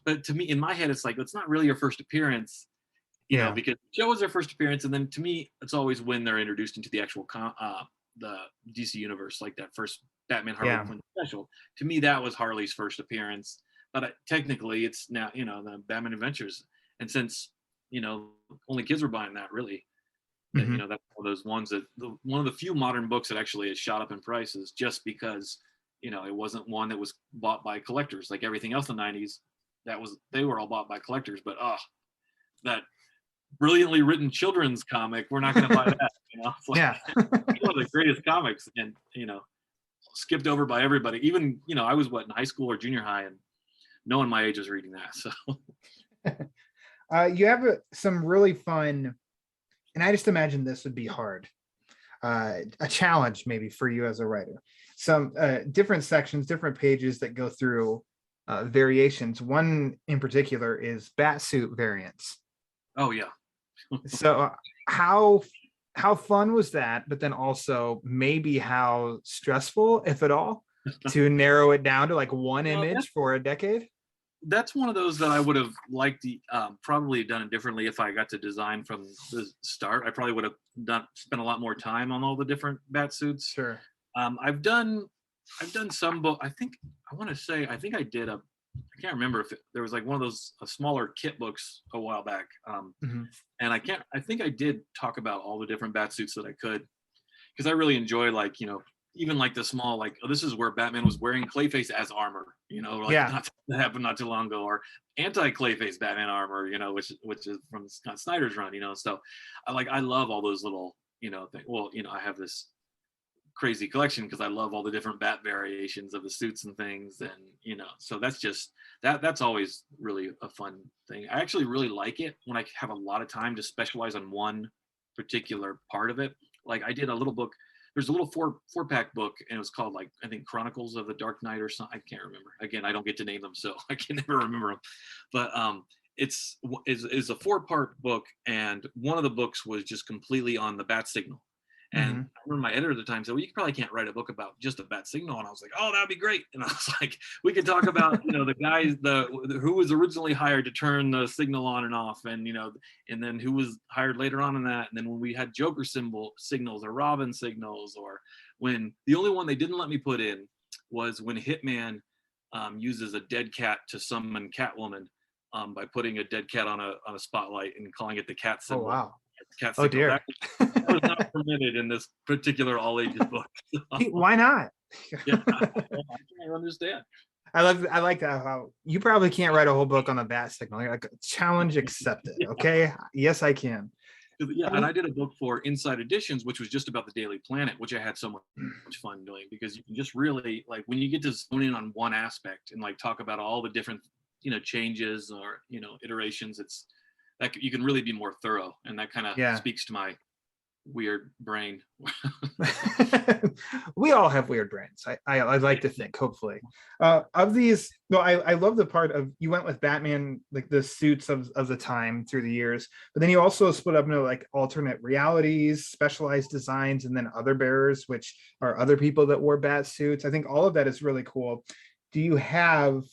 But to me, in my head, it's like, it's not really your first appearance, because Joe was their first appearance. And then to me, it's always when they're introduced into the actual the DC universe, like that first Batman Harley Quinn special. To me, that was Harley's first appearance. But technically, it's now, the Batman Adventures. And since, only kids were buying that, really, that's one of those ones that, one of the few modern books that actually has shot up in prices just because, it wasn't one that was bought by collectors. Like everything else in the 90s, they were all bought by collectors. But, that brilliantly written children's comic, we're not going to buy that. It's like, one of the greatest comics, and, skipped over by everybody. Even, I was in high school or junior high, and no one my age was reading that. So you have some really fun, and I just imagine this would be hard, a challenge maybe for you as a writer. Some different sections, different pages that go through variations. One in particular is Batsuit Variants. Oh yeah. So how fun was that? But then also maybe how stressful, if at all, to narrow it down to like one image for a decade? That's one of those that I would have liked to probably done it differently if I got to design from the start. I probably would have spent a lot more time on all the different bat suits. Sure. I've done some book. I think I did I can't remember if there was like one of those smaller kit books a while back. And I think I did talk about all the different bat suits that I could, because I really enjoy even like the small, this is where Batman was wearing Clayface as armor, that happened not too long ago, or anti-Clayface Batman armor, which is from Scott Snyder's run, so I love all those little, things. Well, I have this crazy collection because I love all the different bat variations of the suits and things, and so that's just that's always really a fun thing. I actually really like it when I have a lot of time to specialize on one particular part of it. Like I did a little book. There's a little four-pack book, and it was called I think Chronicles of the Dark Knight or something. I can't remember. Again, I don't get to name them, so I can never remember them. But it's a 4-part book, and one of the books was just completely on the bat signal. And I remember my editor at the time said, well, you probably can't write a book about just a bat signal. And I was like, oh, that'd be great. And I was like, we could talk about, the guys, who was originally hired to turn the signal on and off, and, and then who was hired later on in that. And then when we had Joker signals or Robin signals, or when the only one they didn't let me put in was when Hitman uses a dead cat to summon Catwoman by putting a dead cat on a spotlight and calling it the cat symbol. Oh, wow. Cat signal. Oh dear. That was not permitted in this particular all ages book. Why not? Yeah, I can't understand. I like that, how you probably can't write a whole book on the bat signal. You're like, challenge accepted. Okay. Yes, I can. Yeah, and I did a book for Inside Editions, which was just about the Daily Planet, which I had so much fun doing, because you can just really, like, when you get to zone in on one aspect and like talk about all the different, changes or, iterations, it's that you can really be more thorough, and that kind of speaks to my weird brain. We all have weird brains. I like to think, hopefully. Of these, no, I love the part of you went with Batman, like the suits of the time through the years, but then you also split up into like alternate realities, specialized designs, and then other bearers, which are other people that wore bat suits. I think all of that is really cool. Do you have,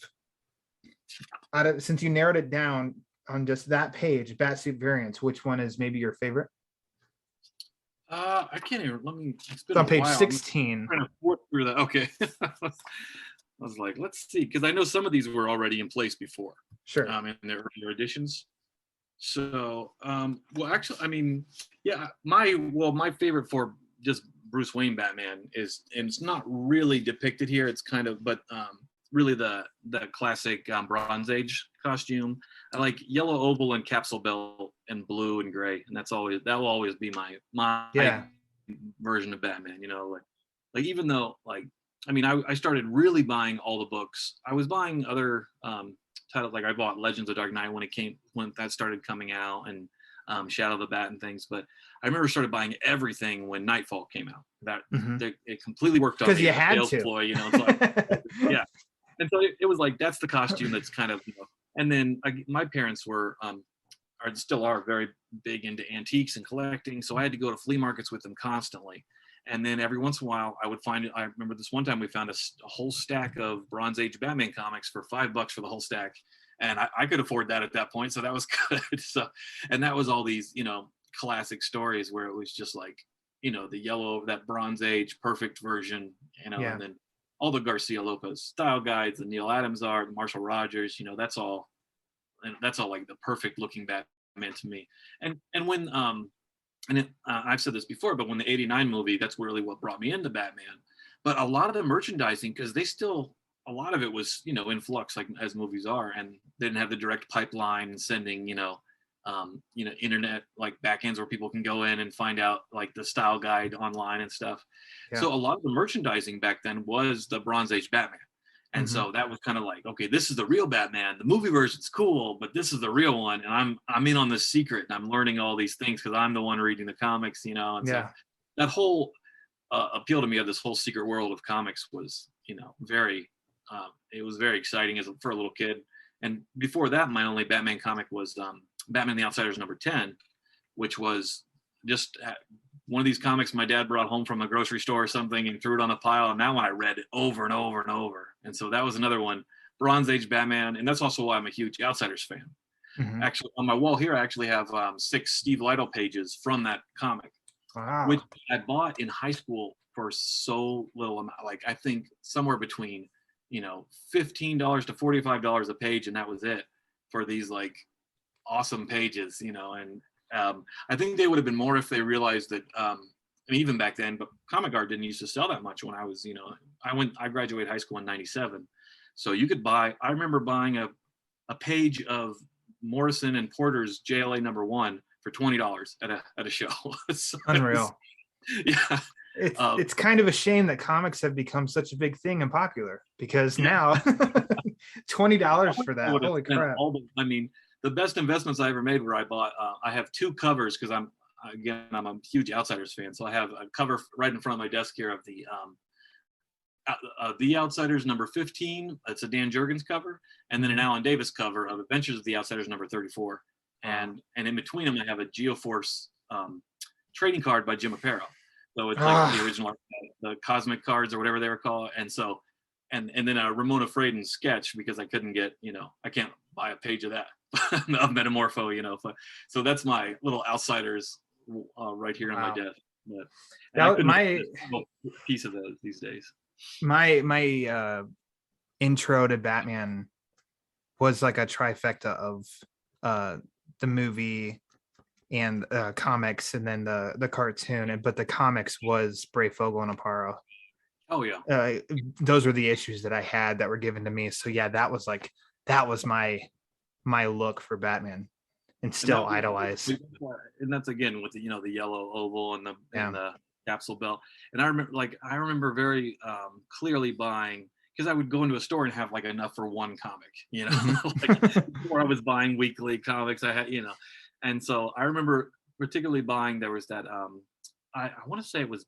since you narrowed it down on just that page, Batsuit Variants, which one is maybe your favorite? I can't even. Let me. It's been It's on a page while. 16. I'm trying to work through that. Okay. I was like, let's see, because I know some of these were already in place before. Sure. In their earlier editions. So, well, actually, I mean, yeah, my favorite for just Bruce Wayne Batman is, and it's not really depicted here. It's kind of, but really the classic Bronze Age costume. I like yellow oval and capsule belt and blue and gray, and that will always be my version of Batman. Like even though, like, I mean, I started really buying all the books. I was buying other titles, like I bought Legends of Dark Knight when that started coming out, and Shadow of the Bat and things. But I remember started buying everything when Nightfall came out. It completely worked on me. Because you had to. Ploy, so yeah. And so it was like, that's the costume that's kind of, and then my parents were, still are very big into antiques and collecting. So I had to go to flea markets with them constantly. And then every once in a while I remember this one time we found a whole stack of Bronze Age Batman comics for $5 for the whole stack. And I could afford that at that point. So that was good. So, and that was all these, classic stories where it was just like, the yellow, that Bronze Age perfect version, and then all the Garcia Lopez style guides, the Neil Adams art, Marshall Rogers, that's all like the perfect looking Batman to me. And when I've said this before, but when the '89 movie, that's really what brought me into Batman. But a lot of the merchandising, because a lot of it was in flux, like as movies are, and they didn't have the direct pipeline and sending internet like backends where people can go in and find out like the style guide online and stuff. Yeah. So a lot of the merchandising back then was the Bronze Age Batman. And so that was kind of like, okay, this is the real Batman. The movie version's cool, but this is the real one. And I'm in on this secret, and I'm learning all these things because I'm the one reading the comics, and so that whole appeal to me of this whole secret world of comics was, very, it was very exciting for a little kid. And before that, my only Batman comic was Batman the Outsiders #10, which was just one of these comics my dad brought home from a grocery store or something and threw it on a pile. And that one I read over and over and over. And so that was another one, Bronze Age Batman. And that's also why I'm a huge Outsiders fan. Mm-hmm. Actually, on my wall here, I actually have 6 Steve Lytle pages from that comic, which I bought in high school for so little amount. Like I think somewhere between, $15 to $45 a page. And that was it for these like awesome pages, and I think they would have been more if they realized that, even back then, but comic art didn't used to sell that much when I was, I graduated high school in '97. So you could I remember buying a page of Morrison and Porter's JLA #1 for $20 at a show. So unreal. Yeah. It's kind of a shame that comics have become such a big thing and popular, because now $20 for that. Holy crap. The best investments I ever made were I bought, I have 2 covers because I'm a huge Outsiders fan. So I have a cover right in front of my desk here of the Outsiders #15. It's a Dan Jurgens cover. And then an Alan Davis cover of Adventures of the Outsiders #34. And in between them, I have a Geoforce trading card by Jim Aparo. So it's like the original, the Cosmic cards or whatever they were called. And so, and then a Ramona Fradon sketch, because I couldn't get, I can't buy a page of that. Of Metamorpho, so that's my little Outsiders right here on my desk. But that my piece of those these days. My intro to Batman was like a trifecta of the movie and comics, and then the cartoon. But the comics was Breyfogle and Aparo. Oh yeah. Those were the issues that I had that were given to me. So yeah, that was my look for Batman. and still idolize. And that's again with the, you know, the yellow oval and the Yeah. and the capsule belt. And I remember very clearly buying, because I would go into a store and have like enough for one comic, you know. Like, before I was buying weekly comics, I had, you know. And so I remember particularly buying, there was that I want to say it was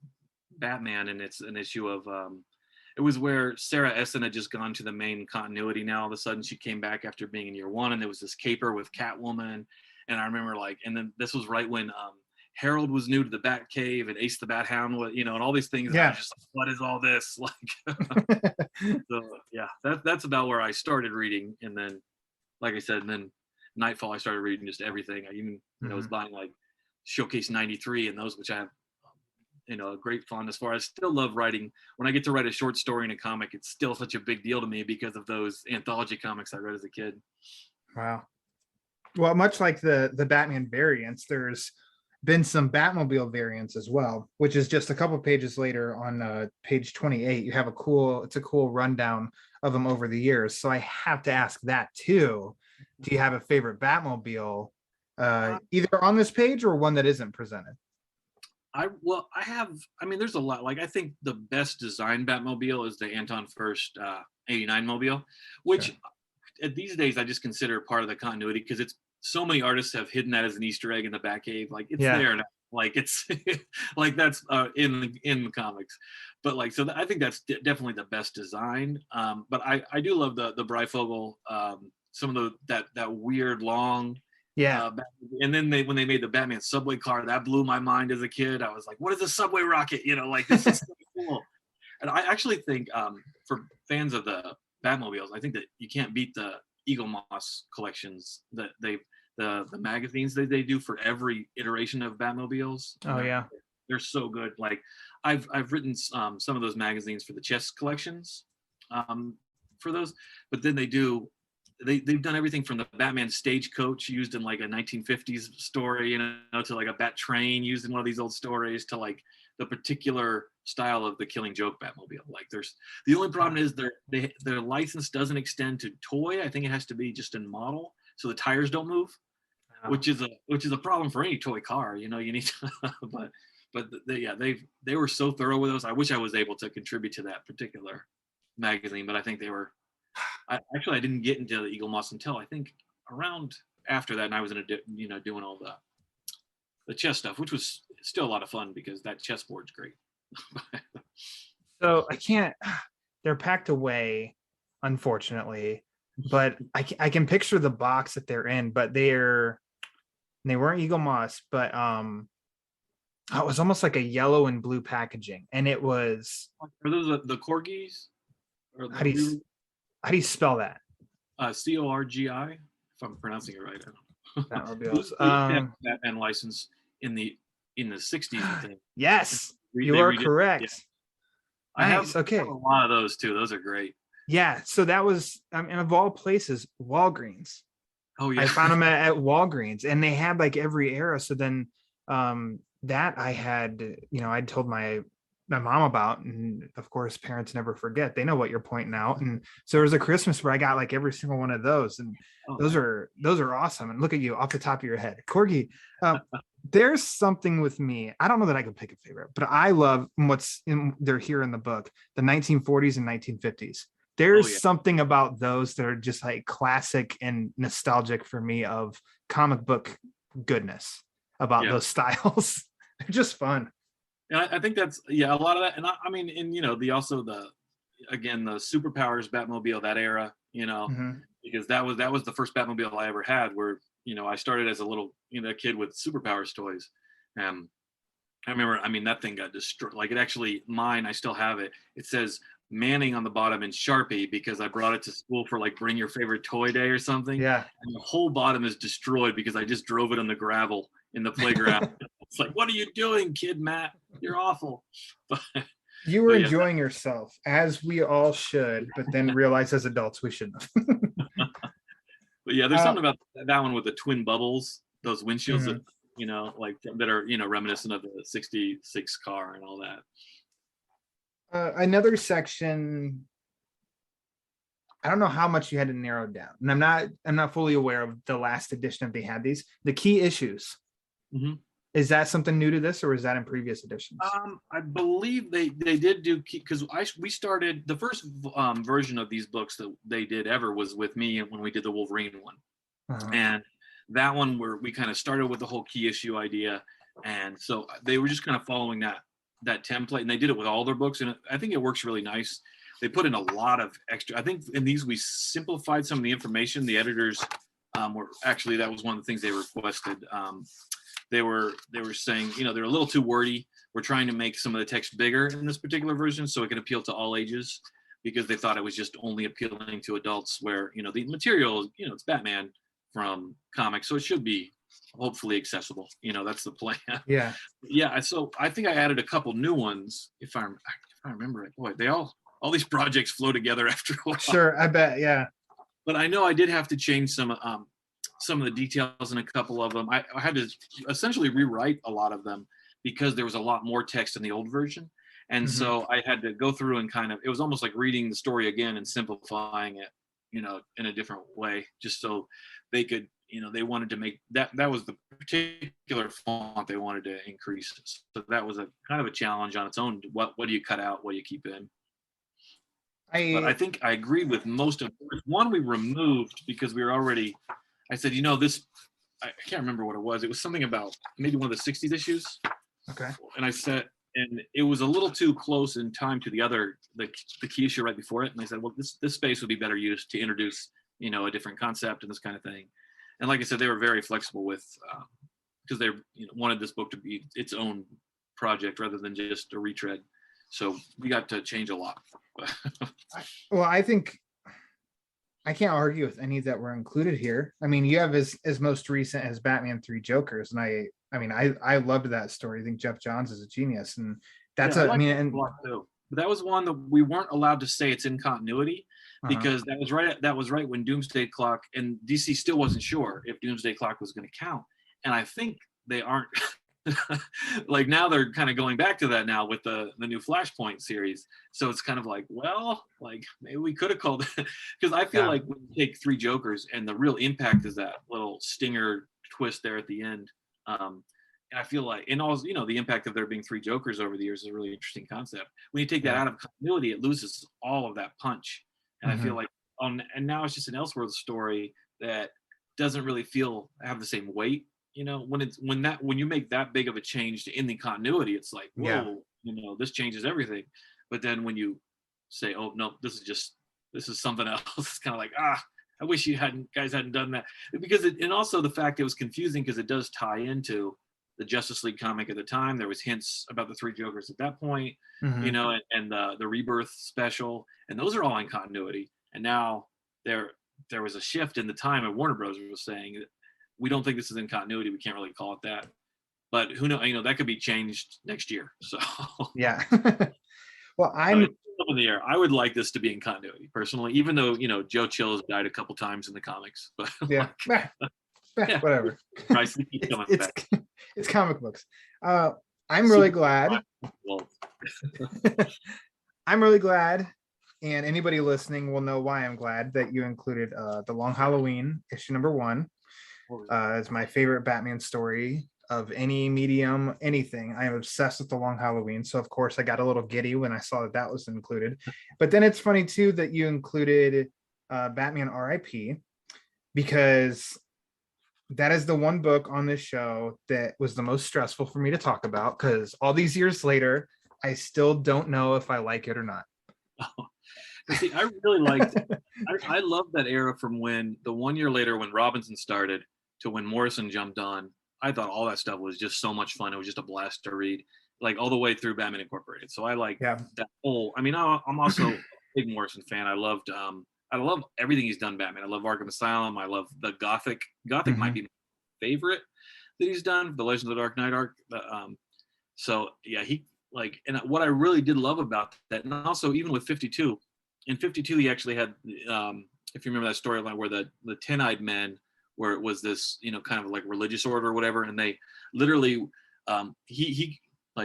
Batman, and it's an issue of it was where Sarah Essen had just gone to the main continuity. Now all of a sudden she came back after being in year one, and there was this caper with Catwoman. And I remember like, and then this was right when Harold was new to the Batcave, and Ace the Bat Hound was, you know, and all these things. Yeah. I was just like, what is all this? Like, so yeah, that's about where I started reading. And then, like I said, and then Nightfall, I started reading just everything. I even, you know, was buying like Showcase 93 and those, which I have, you know, a great fondness for. I still love writing. When I get to write a short story in a comic, it's still such a big deal to me because of those anthology comics I read as a kid. Wow. Well, much like the Batman variants, there's been some Batmobile variants as well, which is just a couple pages later on page 28. You have a cool rundown of them over the years. So I have to ask that too. Do you have a favorite Batmobile, either on this page or one that isn't presented? I mean, there's a lot. Like, I think the best designed Batmobile is the Anton Furst 89 mobile, which Sure. These days I just consider part of the continuity, because it's so many artists have hidden that as an Easter egg in the Batcave. Like, it's there now. Like, it's like that's in the comics. But like, so I think that's definitely the best design. But I do love the Breyfogle, some of that weird long. Yeah. And then when they made the Batman subway car, that blew my mind as a kid. I was like, what is a subway rocket? You know, like, this is so cool. And I actually think for fans of the Batmobiles, I think that you can't beat the Eagle Moss collections, that the magazines that they do for every iteration of Batmobiles. Oh yeah. They're so good. Like, I've written some of those magazines for the chess collections for those, but then they've done everything from the Batman stagecoach used in like a 1950s story, you know, to like a Bat train used in one of these old stories, to like the particular style of the Killing Joke Batmobile. Like, the only problem is their license doesn't extend to toy. I think it has to be just in model, so the tires don't move, which is a problem for any toy car. You know, you need to, but they were so thorough with those. I wish I was able to contribute to that particular magazine, but I think they were. I didn't get into the Eagle Moss until I think around after that, and I was doing all the chess stuff, which was still a lot of fun because that chessboard's great. So they're packed away, unfortunately, but I can picture the box that they're in, but they weren't Eagle Moss, but it was almost like a yellow and blue packaging, and it was. Are those the corgis? Or How do you spell that? CORGI, if I'm pronouncing it right. Batmobiles. Batman license in the 60s, I think. Yes, you are correct. Yeah. I Nice. have Okay. a lot of those too. Those are great. Yeah. So that was, of all places, Walgreens. Oh yeah. I found them at Walgreens, and they had like every era. So then that I had, I'd told my mom about, and of course parents never forget. They know what you're pointing out. And so there was a Christmas where I got like every single one of those, and those are awesome. And look at you off the top of your head, Corgi. There's something with me. I don't know that I could pick a favorite, but I love they're here in the book, the 1940s and 1950s. There's something about those that are just like classic and nostalgic for me, of comic book goodness about those styles. They're just fun. Yeah, I think that's a lot of that. And I mean, and the Superpowers Batmobile, that era, because that was the first Batmobile I ever had, where I started as a little kid with Superpowers toys. I remember, that thing got destroyed. Like, it actually, mine, I still have it. It says Manning on the bottom in Sharpie because I brought it to school for like bring your favorite toy day or something. Yeah. And the whole bottom is destroyed because I just drove it on the gravel in the playground. It's like, what are you doing, kid Matt? You're awful. You were enjoying yourself, as we all should, but then realize as adults we shouldn't have. But yeah, there's something about that one with the twin bubbles, those windshields that, that are, reminiscent of the 66 car and all that. Another section I don't know how much you had to narrow down, and I'm not fully aware of the last edition if they had these. The key issues. Mm-hmm. Is that something new to this, or is that in previous editions? I believe they did do, because we started the first version of these books that they did ever was with me when we did the Wolverine one, and that one where we kind of started with the whole key issue idea, and so they were just kind of following that template, and they did it with all their books, and I think it works really nice. They put in a lot of extra. I think in these we simplified some of the information. The editors were actually, that was one of the things they requested. They were saying, they're a little too wordy. We're trying to make some of the text bigger in this particular version so it can appeal to all ages, because they thought it was just only appealing to adults, where, the material, it's Batman from comics, so it should be hopefully accessible. That's the plan. Yeah. Yeah. So I think I added a couple new ones, if I remember it. Boy, all these projects flow together after a while. Sure, I bet. Yeah. But I know I did have to change some of the details in a couple of them. I had to essentially rewrite a lot of them because there was a lot more text in the old version. And so I had to go through and it was almost like reading the story again and simplifying it, in a different way, just so they could, they wanted to make that was the particular font they wanted to increase. So that was a kind of a challenge on its own. What do you cut out? What do you keep in? But I think I agreed with most of it. One we removed because we were already, I said, this, I can't remember what it was. It was something about maybe one of the 60s issues. Okay. And I said, and it was a little too close in time to the key issue right before it. And I said, well, this space would be better used to introduce, a different concept and this kind of thing. And like I said, they were very flexible with, because they wanted this book to be its own project rather than just a retread. So we got to change a lot. Well, I think I can't argue with any that were included here. I mean, you have as most recent as Batman 3 Jokers, and I loved that story. I think Jeff Johns is a genius, and that's a lot too. But that was one that we weren't allowed to say it's in continuity, because that was right when Doomsday Clock, and DC still wasn't sure if Doomsday Clock was going to count, and I think they aren't. Like now they're kind of going back to that now with the new Flashpoint series. So it's kind of like, well, like maybe we could have called it, because I feel like when you take 3 Jokers and the real impact is that little stinger twist there at the end. And I feel like, and also, the impact of there being 3 Jokers over the years is a really interesting concept. When you take that out of continuity, it loses all of that punch. And I feel like, and now it's just an Elseworlds story that doesn't really have the same weight. When you make that big of a change in the continuity, it's like, whoa, this changes everything. But then when you say, oh no, this is something else, it's kind of like, I wish you guys hadn't done that, because and also the fact it was confusing because it does tie into the Justice League comic at the time. There was hints about the 3 Jokers at that point, and the Rebirth special, and those are all in continuity. And now there was a shift in the time, and Warner Bros. Was saying that we don't think this is in continuity. We can't really call it that. But who knows? That could be changed next year. So yeah. Well, I'm up in the air. I would like this to be in continuity personally, even though Joe Chill has died a couple times in the comics. But yeah, whatever. It's comic books. I'm really glad. I'm really glad, and anybody listening will know why I'm glad that you included The Long Halloween issue #1. It's my favorite Batman story of any medium, anything. I am obsessed with The Long Halloween. So of course I got a little giddy when I saw that was included. But then it's funny too that you included Batman RIP, because that is the one book on this show that was the most stressful for me to talk about, because all these years later, I still don't know if I like it or not. See, I really liked I love that era from when the 1 year later when Robinson started to when Morrison jumped on. I thought all that stuff was just so much fun. It was just a blast to read, like all the way through Batman Incorporated. So I like that whole, I'm also a big Morrison fan. I love everything he's done Batman. I love Arkham Asylum. I love the Gothic might be my favorite that he's done, the Legends of the Dark Knight arc. So yeah, and what I really did love about that, and also even with 52, in 52 he actually had, if you remember that storyline where the 10-eyed men, where it was this, kind of like religious order or whatever, and they literally, he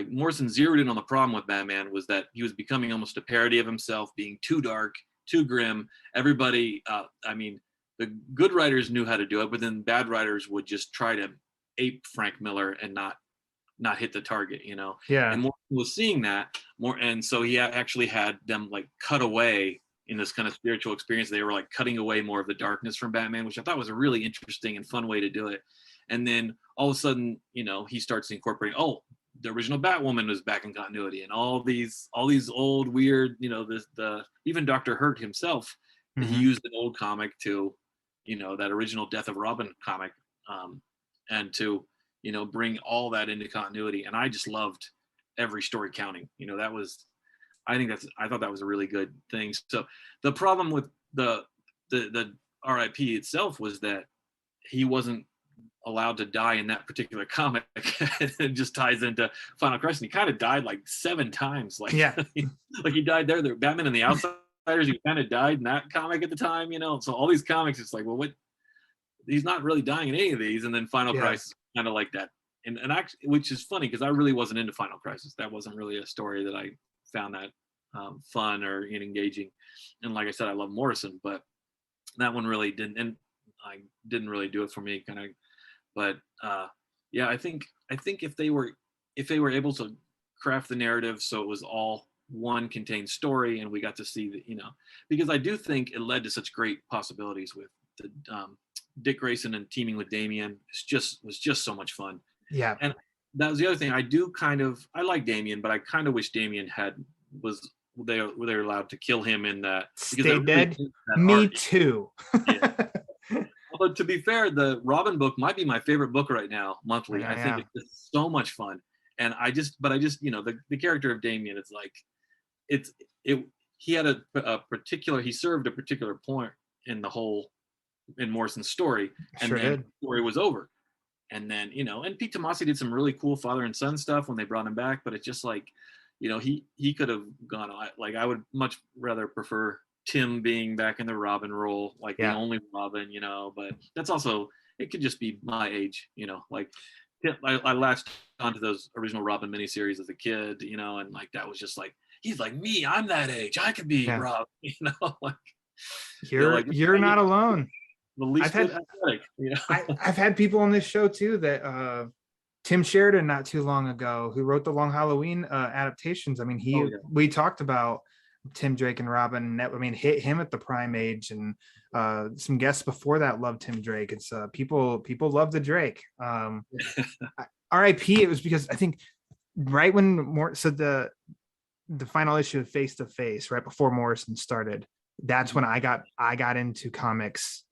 Morrison zeroed in on the problem with Batman was that he was becoming almost a parody of himself, being too dark too grim. Everybody, I mean, the good writers knew how to do it, but then bad writers would just try to ape Frank Miller and not hit the target, you know. Yeah. And Morrison was seeing that more, and so he actually had them like cut away in this kind of spiritual experience. They were like cutting away more of the darkness from Batman, which I thought was a really interesting and fun way to do it. And then all of a sudden, you know, he starts incorporating, oh, the original Batwoman was back in continuity, and all these old weird, you know, even Dr. Hurt himself, he used an old comic to, you know, that original Death of Robin comic, and to, you know, bring all that into continuity. And I just loved every story counting. You know, I thought that was a really good thing. So the problem with the RIP itself was that he wasn't allowed to die in that particular comic. It just ties into Final Crisis. He kind of died like 7 times. Like, yeah, like he died there. The Batman and the Outsiders, he kind of died in that comic at the time, you know. So all these comics, it's like, well, what? He's not really dying in any of these. And then Final Crisis, kind of like that. And actually, which is funny because I really wasn't into Final Crisis. That wasn't really a story that I found that fun or engaging. And like I said, I love Morrison, but that one really didn't, and I didn't really do it for me, kind of. But yeah, I think if they were able to craft the narrative so it was all one contained story, and we got to see the, you know, because I do think it led to such great possibilities with the Dick Grayson and teaming with Damian. Was just so much fun. Yeah. And that was the other thing. I like Damian, but I kind of wish Damian they were allowed to kill him in that. Stay dead. Me too. Yeah. But to be fair, the Robin book might be my favorite book right now, monthly. Yeah, I think it's so much fun. And I just, you know, the character of Damian, it's like, he had he served a particular point in Morrison's story, and then the story was over. And then, you know, and Pete Tomasi did some really cool father and son stuff when they brought him back, but it's just like, you know, he could have gone, like, I would much rather prefer Tim being back in the Robin role, like the only Robin, you know, but that's also, it could just be my age, you know, like I latched onto those original Robin miniseries as a kid, you know, and like, that was just like, he's like me, I'm that age, I could be Robin, you know, like you're not alone. The least athletic, you know. I've had people on this show too that Tim Sheridan not too long ago, who wrote the Long Halloween adaptations. I mean, we talked about Tim Drake and Robin. I mean, hit him at the prime age, and some guests before that loved Tim Drake. It's people love the Drake. R.I.P. It was because I think right when the final issue of Face to Face, right before Morrison started, that's when I got into comics.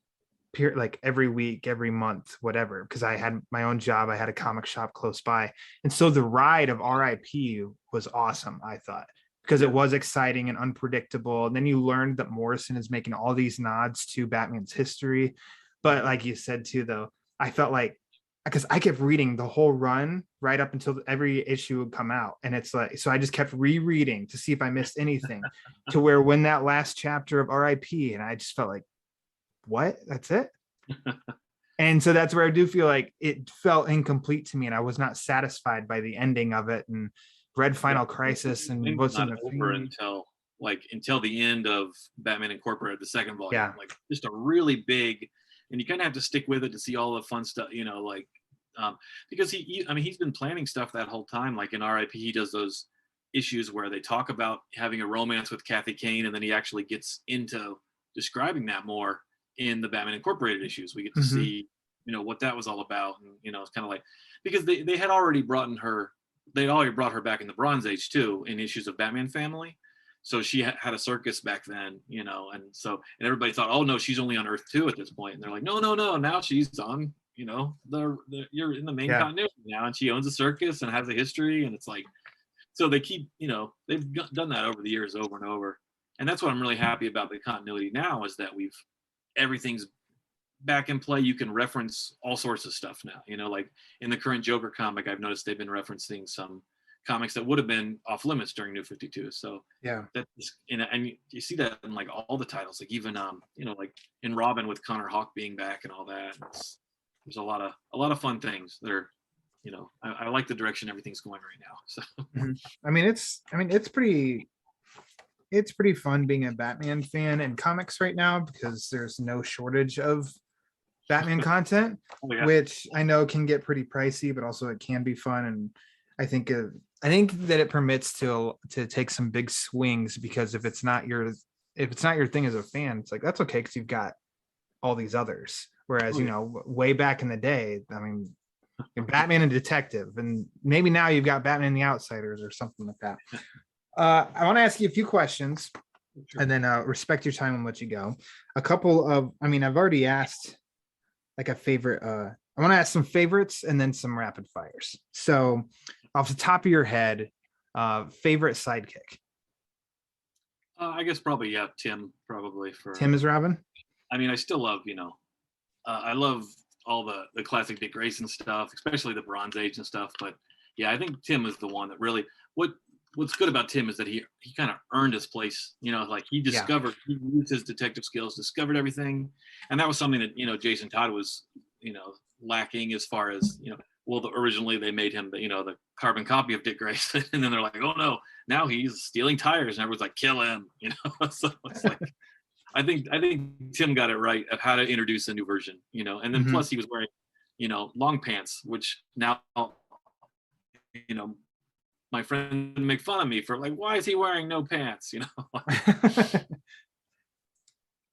Like every week, every month, whatever, because I had my own job. I had a comic shop close by. And so the ride of RIP was awesome, I thought, because it was exciting and unpredictable. And then you learned that Morrison is making all these nods to Batman's history. But like you said too, though, I felt like, because I kept reading the whole run right up until every issue would come out. And it's like, so I just kept rereading to see if I missed anything to where when that last chapter of RIP, and I just felt like, what? That's it? And so that's where I do feel like it felt incomplete to me, and I was not satisfied by the ending of it, and read Final Crisis and wasn't over until the end of Batman Incorporated, the second volume. Like just a really big, and you kind of have to stick with it to see all the fun stuff, you know, like because he's been planning stuff that whole time. Like in RIP, he does those issues where they talk about having a romance with Kathy Kane, and then he actually gets into describing that more in the Batman Incorporated issues. We get to see, you know, what that was all about. And, you know, it's kind of like, because they had already brought her back in the Bronze Age too, in issues of Batman Family. So she had a circus back then, you know, and everybody thought, oh no, she's only on Earth 2 at this point. And they're like, no, now she's on, you know, you're in the main continuity now, and she owns a circus and has a history. And it's like, so they keep, you know, they've done that over the years, over and over. And that's what I'm really happy about the continuity now, is that everything's back in play. You can reference all sorts of stuff now, you know, like in the current Joker comic, I've noticed they've been referencing some comics that would have been off limits during New 52. So that's, and you see that in like all the titles, like even you know, like in Robin with Connor Hawke being back and all that. There's a lot of fun things that are, you know, I like the direction everything's going right now. So I mean it's pretty it's pretty fun being a Batman fan in comics right now because there's no shortage of Batman content, Oh, yeah. which I know can get pretty pricey, but also it can be fun. And I think that it permits to take some big swings, because if it's not your thing as a fan, it's like that's okay because you've got all these others. Whereas, Oh, you yeah. know, way back in the day, I mean, you're Batman and Detective, and maybe now you've got Batman and the Outsiders or something like that. I want to ask you a few questions, Sure. and then respect your time and let you go. A couple of, I mean, I've already asked like a favorite. I want to ask some favorites and then some rapid fires. So, off the top of your head, favorite sidekick. I guess probably, yeah, Tim, probably for. Tim is Robin. I mean, I still love, I love all the classic Dick Grayson stuff, especially the Bronze Age and stuff. But yeah, I think Tim is the one that really. What's good about Tim is that he kind of earned his place. Like he discovered, he used his detective skills, discovered everything, and that was something that Jason Todd was lacking as far as originally they made him the carbon copy of Dick Grayson, and then they're like, oh no, now he's stealing tires, and everyone's like, kill him, So it's like. I think Tim got it right of how to introduce a new version, and then plus he was wearing, long pants, which now, my friend would make fun of me for like, why is he wearing no pants?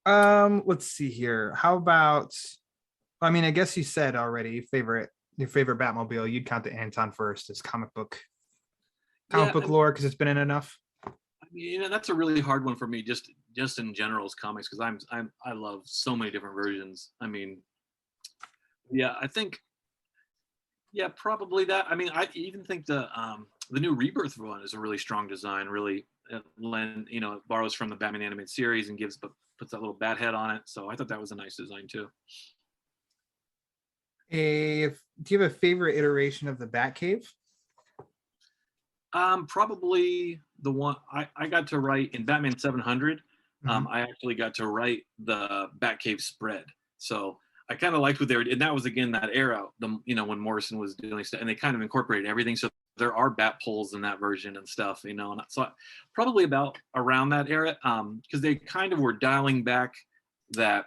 Let's see here. How about, I mean, I guess you said already your favorite Batmobile. You'd count the Anton first as comic book lore because it's been in enough. I mean, that's a really hard one for me, just in general as comics, because I love so many different versions. I mean, yeah, I think, yeah, probably that. I mean, I even think the new Rebirth one is a really strong design. Really, it borrows from the Batman animated series and puts that little bat head on it. So I thought that was a nice design too. Do you have a favorite iteration of the Batcave? Probably the one I got to write in Batman 700. I actually got to write the Batcave spread. So I kind of liked what they were, and that was again that era, when Morrison was doing stuff, and they kind of incorporated everything. So there are bat poles in that version and stuff, and so probably about around that era, because they kind of were dialing back that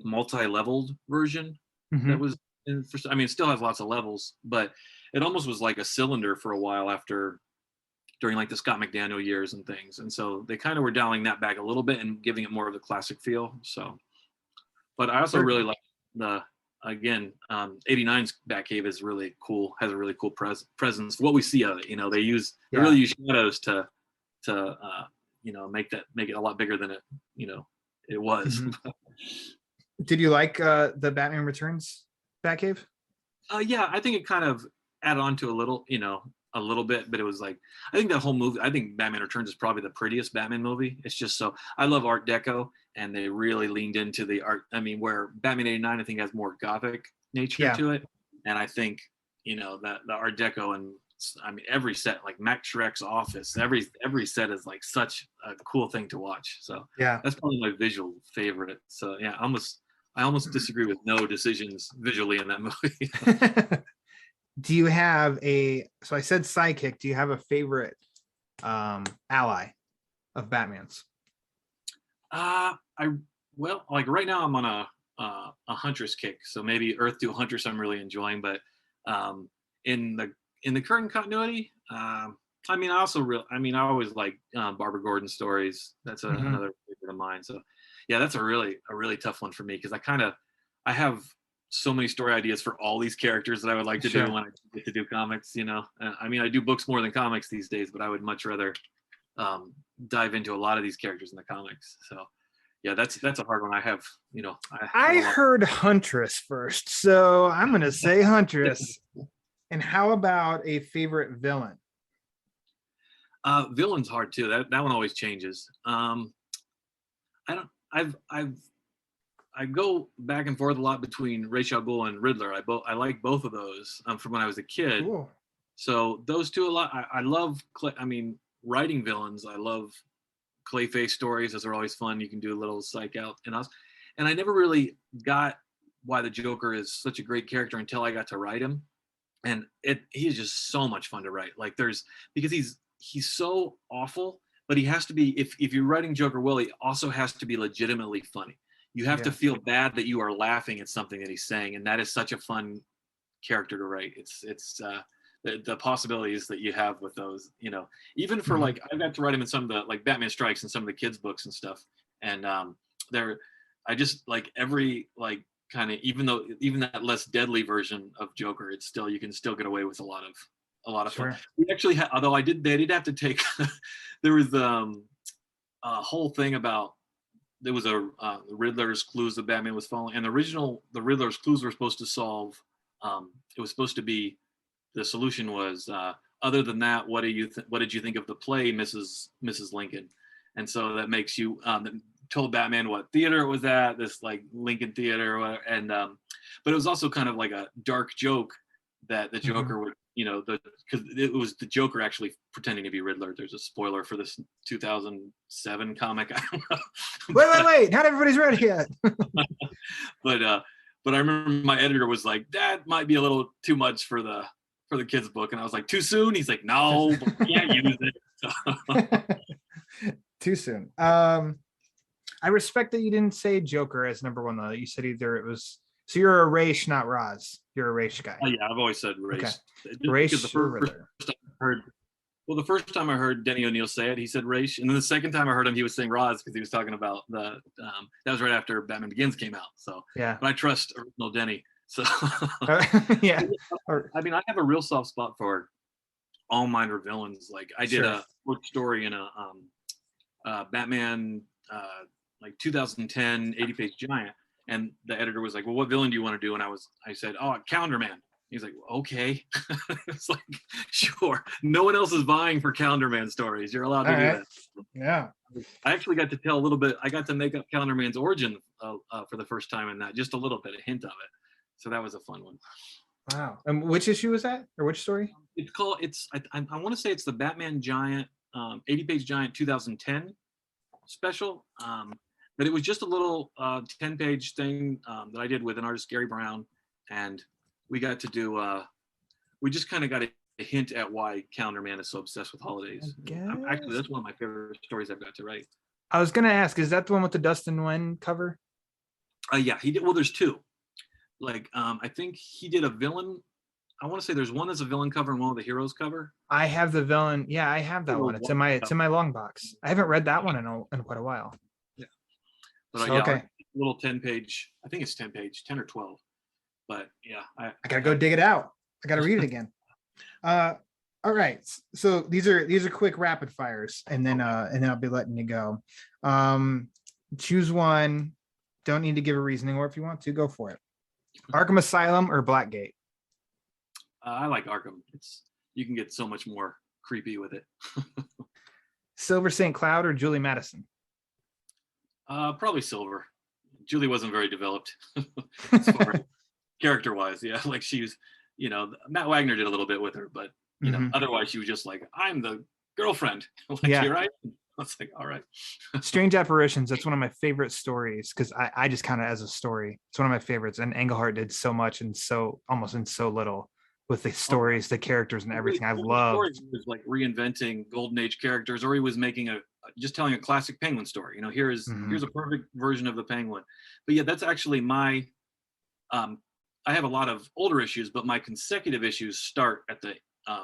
multi-leveled version that was I mean, it still has lots of levels, but it almost was like a cylinder for a while during like the Scott McDaniel years and things. And so they kind of were dialing that back a little bit and giving it more of the classic feel. So, but I also really like 89's Batcave is really cool, has a really cool presence. What we see of it, they really use shadows to make it a lot bigger than it was. Did you like the Batman Returns Batcave? Yeah, I think it kind of added on to a little bit, but it was like, I think that whole movie, I think Batman Returns is probably the prettiest Batman movie. It's just so, I love Art Deco, and they really leaned into the art. I mean, where Batman 89, I think, has more gothic nature to it. And I think, that the Art Deco, and I mean, every set, like Mac Shrek's office, every set is like such a cool thing to watch. So yeah, that's probably my visual favorite. So yeah, I almost disagree with no decisions visually in that movie. Do you have so I said sidekick, do you have a favorite ally of Batman's? Well, like right now I'm on a Huntress kick, so maybe Earth 2 Huntress I'm really enjoying, but in the current continuity, I mean, I always like Barbara Gordon stories. That's another favorite of mine. So yeah, that's a really tough one for me, because I have so many story ideas for all these characters that I would like to do when I get to do comics. I mean, I do books more than comics these days, but I would much rather dive into a lot of these characters in the comics. So yeah, that's a hard one. I have, I heard Huntress first, so I'm gonna say Huntress. And how about a favorite villain? Villain's hard too. That one always changes. I go back and forth a lot between Ra's al Ghul and Riddler. I like both of those from when I was a kid. Cool. So those two a lot. I love. Writing villains. I love Clayface stories. Those are always fun. You can do a little psych out and us. And I never really got why the Joker is such a great character until I got to write him. And he is just so much fun to write. Like because he's so awful but he has to be, if you're writing Joker well, he also has to be legitimately funny. You have to feel bad that you are laughing at something that he's saying, and that is such a fun character to write. It's the possibilities that you have with those, even for like, I got to write him in some of the like Batman Strikes and some of the kids books and stuff, and I just like every like kind of, even that less deadly version of Joker, it's still, you can still get away with a lot of fun. We actually had, although they did have to take there was a whole thing about, there was the Riddler's clues that Batman was following, and the Riddler's clues were supposed to solve, it was supposed to be, the solution was, other than that, what did you think of the play, Mrs. Lincoln? And so that makes you, told Batman what theater it was at, this like Lincoln Theater, and but it was also kind of like a dark joke that the Joker would, because it was the Joker actually pretending to be Riddler. There's a spoiler for this 2007 comic. I don't know. Wait, not everybody's read it yet. But I remember my editor was like, that might be a little too much for the kids book, and I was like, too soon? He's like, no, but we can't use it. So. Too soon. I respect that you didn't say Joker as number one though. You said either it was, so you're a Raish, not Roz. You're a Raish guy. Oh yeah, I've always said Raish. Okay. Raish, the first time I heard Denny O'Neil say it, he said Raish, and then the second time I heard him, he was saying Roz, because he was talking about the that was right after Batman Begins came out. So yeah, but I trust original Denny. So yeah, I mean, I have a real soft spot for all minor villains. Like I did a short story in a Batman like 2010 80-page giant, and the editor was like, well, what villain do you want to do? And I said, oh, Calendar Man. He's like, okay. It's like, sure, no one else is vying for Calendar Man stories, you're allowed to do that. Yeah, I actually got to tell a little bit, I got to make up Calendar Man's origin for the first time in that, just a little bit, a hint of it. So that was a fun one. Wow. And which issue was that, or which story? It's called, I want to say it's the Batman Giant 80-page giant 2010 special, but it was just a little 10-page thing that I did with an artist, Gary Brown, and we got to do we just kind of got a hint at why Calendar Man is so obsessed with holidays. Actually, that's one of my favorite stories I've got to write. I was gonna ask, is that the one with the Dustin Nguyen cover? Yeah, he did. Well, there's two. Like I think he did a villain. I want to say there's one that's a villain cover and one with the heroes cover. I have the villain. Yeah, I have that one. It's in my long box. I haven't read that one in quite a while. Yeah. But so, okay. Little 10-page. I think it's 10-page, 10 or 12. But yeah, I gotta go dig it out. I gotta read it again. All right. So these are quick rapid fires, and then I'll be letting you go. Choose one. Don't need to give a reasoning, or if you want to, go for it. Arkham Asylum or Blackgate? I like Arkham. You can get so much more creepy with it. Silver St. Cloud or Julie Madison? Probably Silver. Julie wasn't very developed as far as character-wise. Yeah, like she was, Matt Wagner did a little bit with her, but otherwise she was just like, I'm the girlfriend. Like, yeah. You're right. I was like, all right. Strange Apparitions. That's one of my favorite stories because I just count it as a story. It's one of my favorites, and Englehart did so much and almost in so little with the stories, the characters, and everything. I love. He was like reinventing Golden Age characters, or he was making just telling a classic Penguin story. Here's a perfect version of the Penguin. But yeah, that's actually my. I have a lot of older issues, but my consecutive issues start at the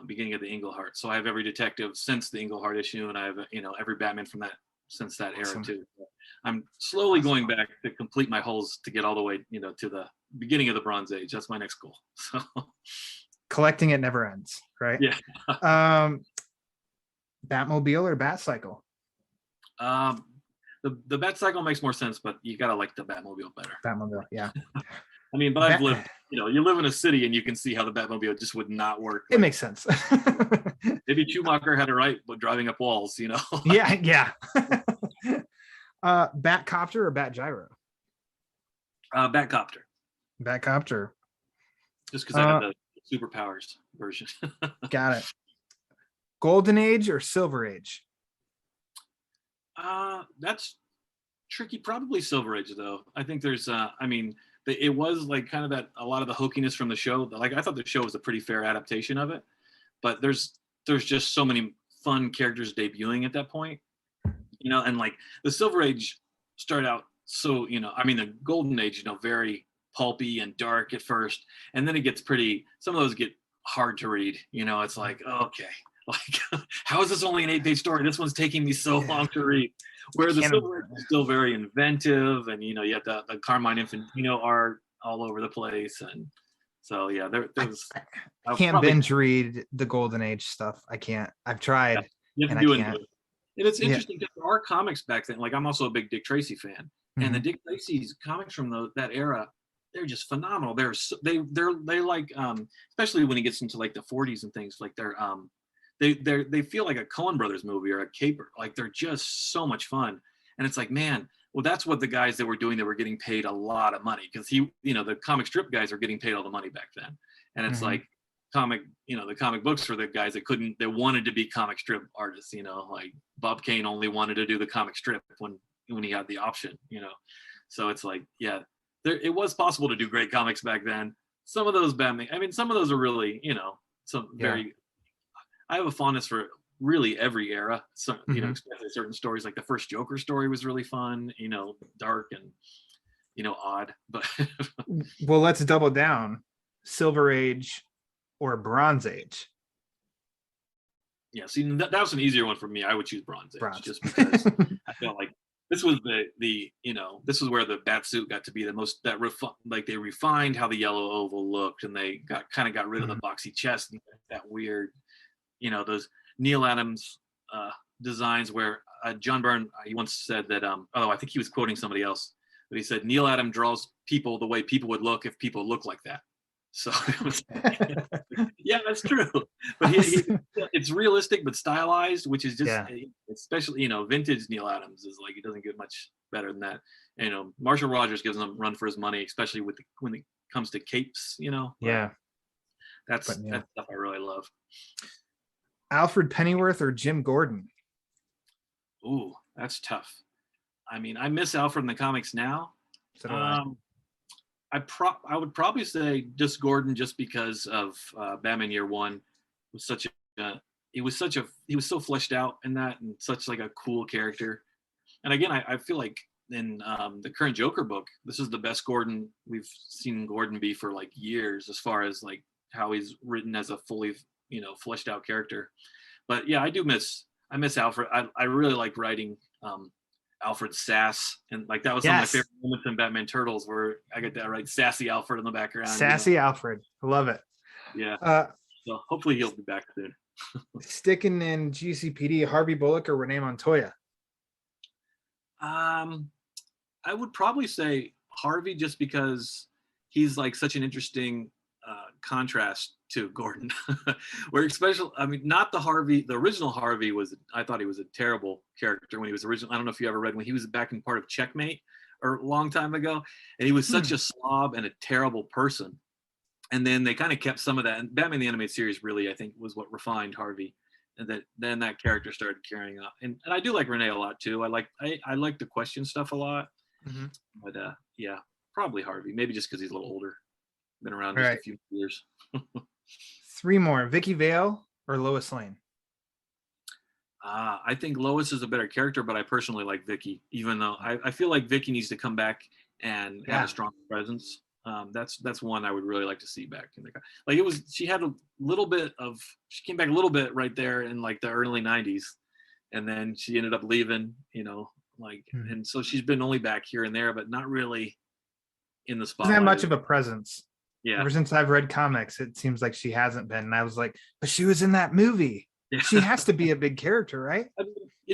beginning of the Englehart. So I have every detective since the Englehart issue, and I have every Batman from since that era too. I'm slowly going back to complete my holes to get all the way to the beginning of the Bronze Age. That's my next goal. So collecting it never ends, right? Yeah. Batmobile or Batcycle? The Batcycle makes more sense, but you gotta like the Batmobile better. Batmobile, yeah. I mean, but I've lived, you live in a city and you can see how the Batmobile just would not work. It makes sense. Maybe Schumacher had it right, but driving up walls, Yeah. Batcopter or Batgyro? Batcopter. Batcopter. Just because I have the superpowers version. Got it. Golden Age or Silver Age? That's tricky. Probably Silver Age, though. I think there's, it was like kind of that, a lot of the hokiness from the show. Like I thought the show was a pretty fair adaptation of it, but there's just so many fun characters debuting at that point and like the Silver Age started out so, I mean, the Golden Age, very pulpy and dark at first, and then it gets some of those get hard to read. It's like, okay, like how is this only an 8-page story? This one's taking me so long to read. Where the Silver Age is still very inventive, and you have the Carmine Infantino art all over the place, and so yeah, there's. I can't binge read the Golden Age stuff. I can't. I've tried. You have to do it. And it's interesting because there are comics back then. Like I'm also a big Dick Tracy fan, and the Dick Tracy's comics from that era, they're just phenomenal. They like especially when he gets into like the 40s and things, like they feel like a Coen Brothers movie or a caper. Like they're just so much fun, and it's like, man, well, that's what the guys that were doing that were getting paid a lot of money, because the comic strip guys are getting paid all the money back then, and it's like the comic books for the guys they wanted to be comic strip artists. Like Bob Kane only wanted to do the comic strip when he had the option. So it's like, yeah, it was possible to do great comics back then. Some of those Batman, I mean, some of those are really, very. I have a fondness for really every era. So, especially certain stories, like the first Joker story was really fun, dark and, odd, but. Well, let's double down. Silver Age or Bronze Age? Yeah, see, that was an easier one for me. I would choose Bronze Age just because I felt like this was this was where the Batsuit got to be the most they refined how the yellow oval looked, and they got rid of the boxy chest and that weird, those Neil Adams designs where John Byrne, he once said that I think he was quoting somebody else, but he said Neil Adams draws people the way people would look if people look like that. So it was, yeah, that's true. But it's realistic but stylized, which is just especially vintage Neil Adams is like, it doesn't get much better than that. And, Marshall Rogers gives him a run for his money, especially when it comes to capes. That's stuff I really love. Alfred Pennyworth or Jim Gordon? Ooh, that's tough. I mean, I miss Alfred in the comics now. So do I. I would probably say just Gordon, just because of Batman Year One was he was so fleshed out in that, and such like a cool character. And again, I feel like in the current Joker book, this is the best Gordon we've seen Gordon be for like years, as far as like how he's written as a fully fleshed out character. But yeah, I miss Alfred. I really like writing Alfred's sass, and like that was some of my favorite moments in Batman Turtles, where I get that right, sassy Alfred in the background. Sassy Alfred, I love it. Yeah. So hopefully he'll be back soon. Sticking in GCPD, Harvey Bullock or Renee Montoya? I would probably say Harvey, just because he's like such an interesting contrast to Gordon. Where not the original Harvey I thought he was a terrible character when he was original. I don't know if you ever read when he was back in part of Checkmate or a long time ago, and he was such a slob and a terrible person. And then they kind of kept some of that, and Batman the Animated Series really, I think, was what refined Harvey, and then that character started carrying on. And I do like Renee a lot too. I like the question stuff a lot. But yeah, probably Harvey, maybe just because he's a little older, been around just a few years. 3 more. Vicky Vale or Lois Lane? I think Lois is a better character, but I personally like Vicky, even though I feel like Vicky needs to come back and have a strong presence. That's one I would really like to see back in the, like, she came back a little bit right there in like the early 90s, and then she ended up leaving, and so she's been only back here and there, but not really in the spotlight. Doesn't have much of a presence. Yeah. Ever since I've read comics, it seems like she hasn't been. And I was like, but she was in that movie. Yeah. She has to be a big character, right?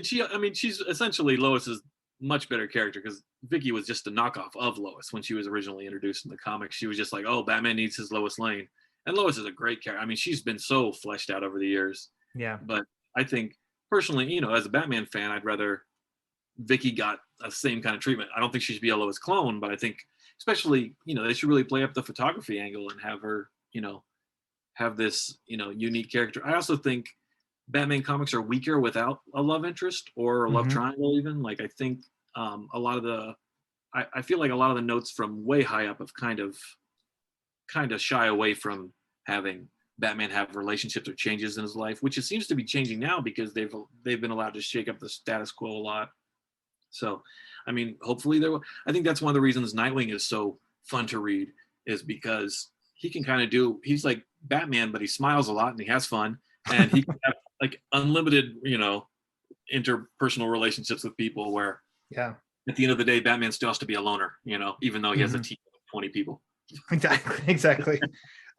She's essentially Lois's much better character, because Vicky was just a knockoff of Lois when she was originally introduced in the comics. She was just like, oh, Batman needs his Lois Lane. And Lois is a great character. I mean, she's been so fleshed out over the years. Yeah. But I think personally, as a Batman fan, I'd rather Vicky got a same kind of treatment. I don't think she should be a Lois clone, but I think especially, they should really play up the photography angle and have her, have this, unique character. I also think Batman comics are weaker without a love interest or a love triangle even. Like, I think a lot of I feel like a lot of the notes from way high up have kind of shy away from having Batman have relationships or changes in his life, which it seems to be changing now because they've been allowed to shake up the status quo a lot. So, I mean, hopefully I think that's one of the reasons Nightwing is so fun to read, is because he can kind of he's like Batman, but he smiles a lot and he has fun, and he can have like unlimited, interpersonal relationships with people where at the end of the day, Batman still has to be a loner, even though he has a team of 20 people. Exactly.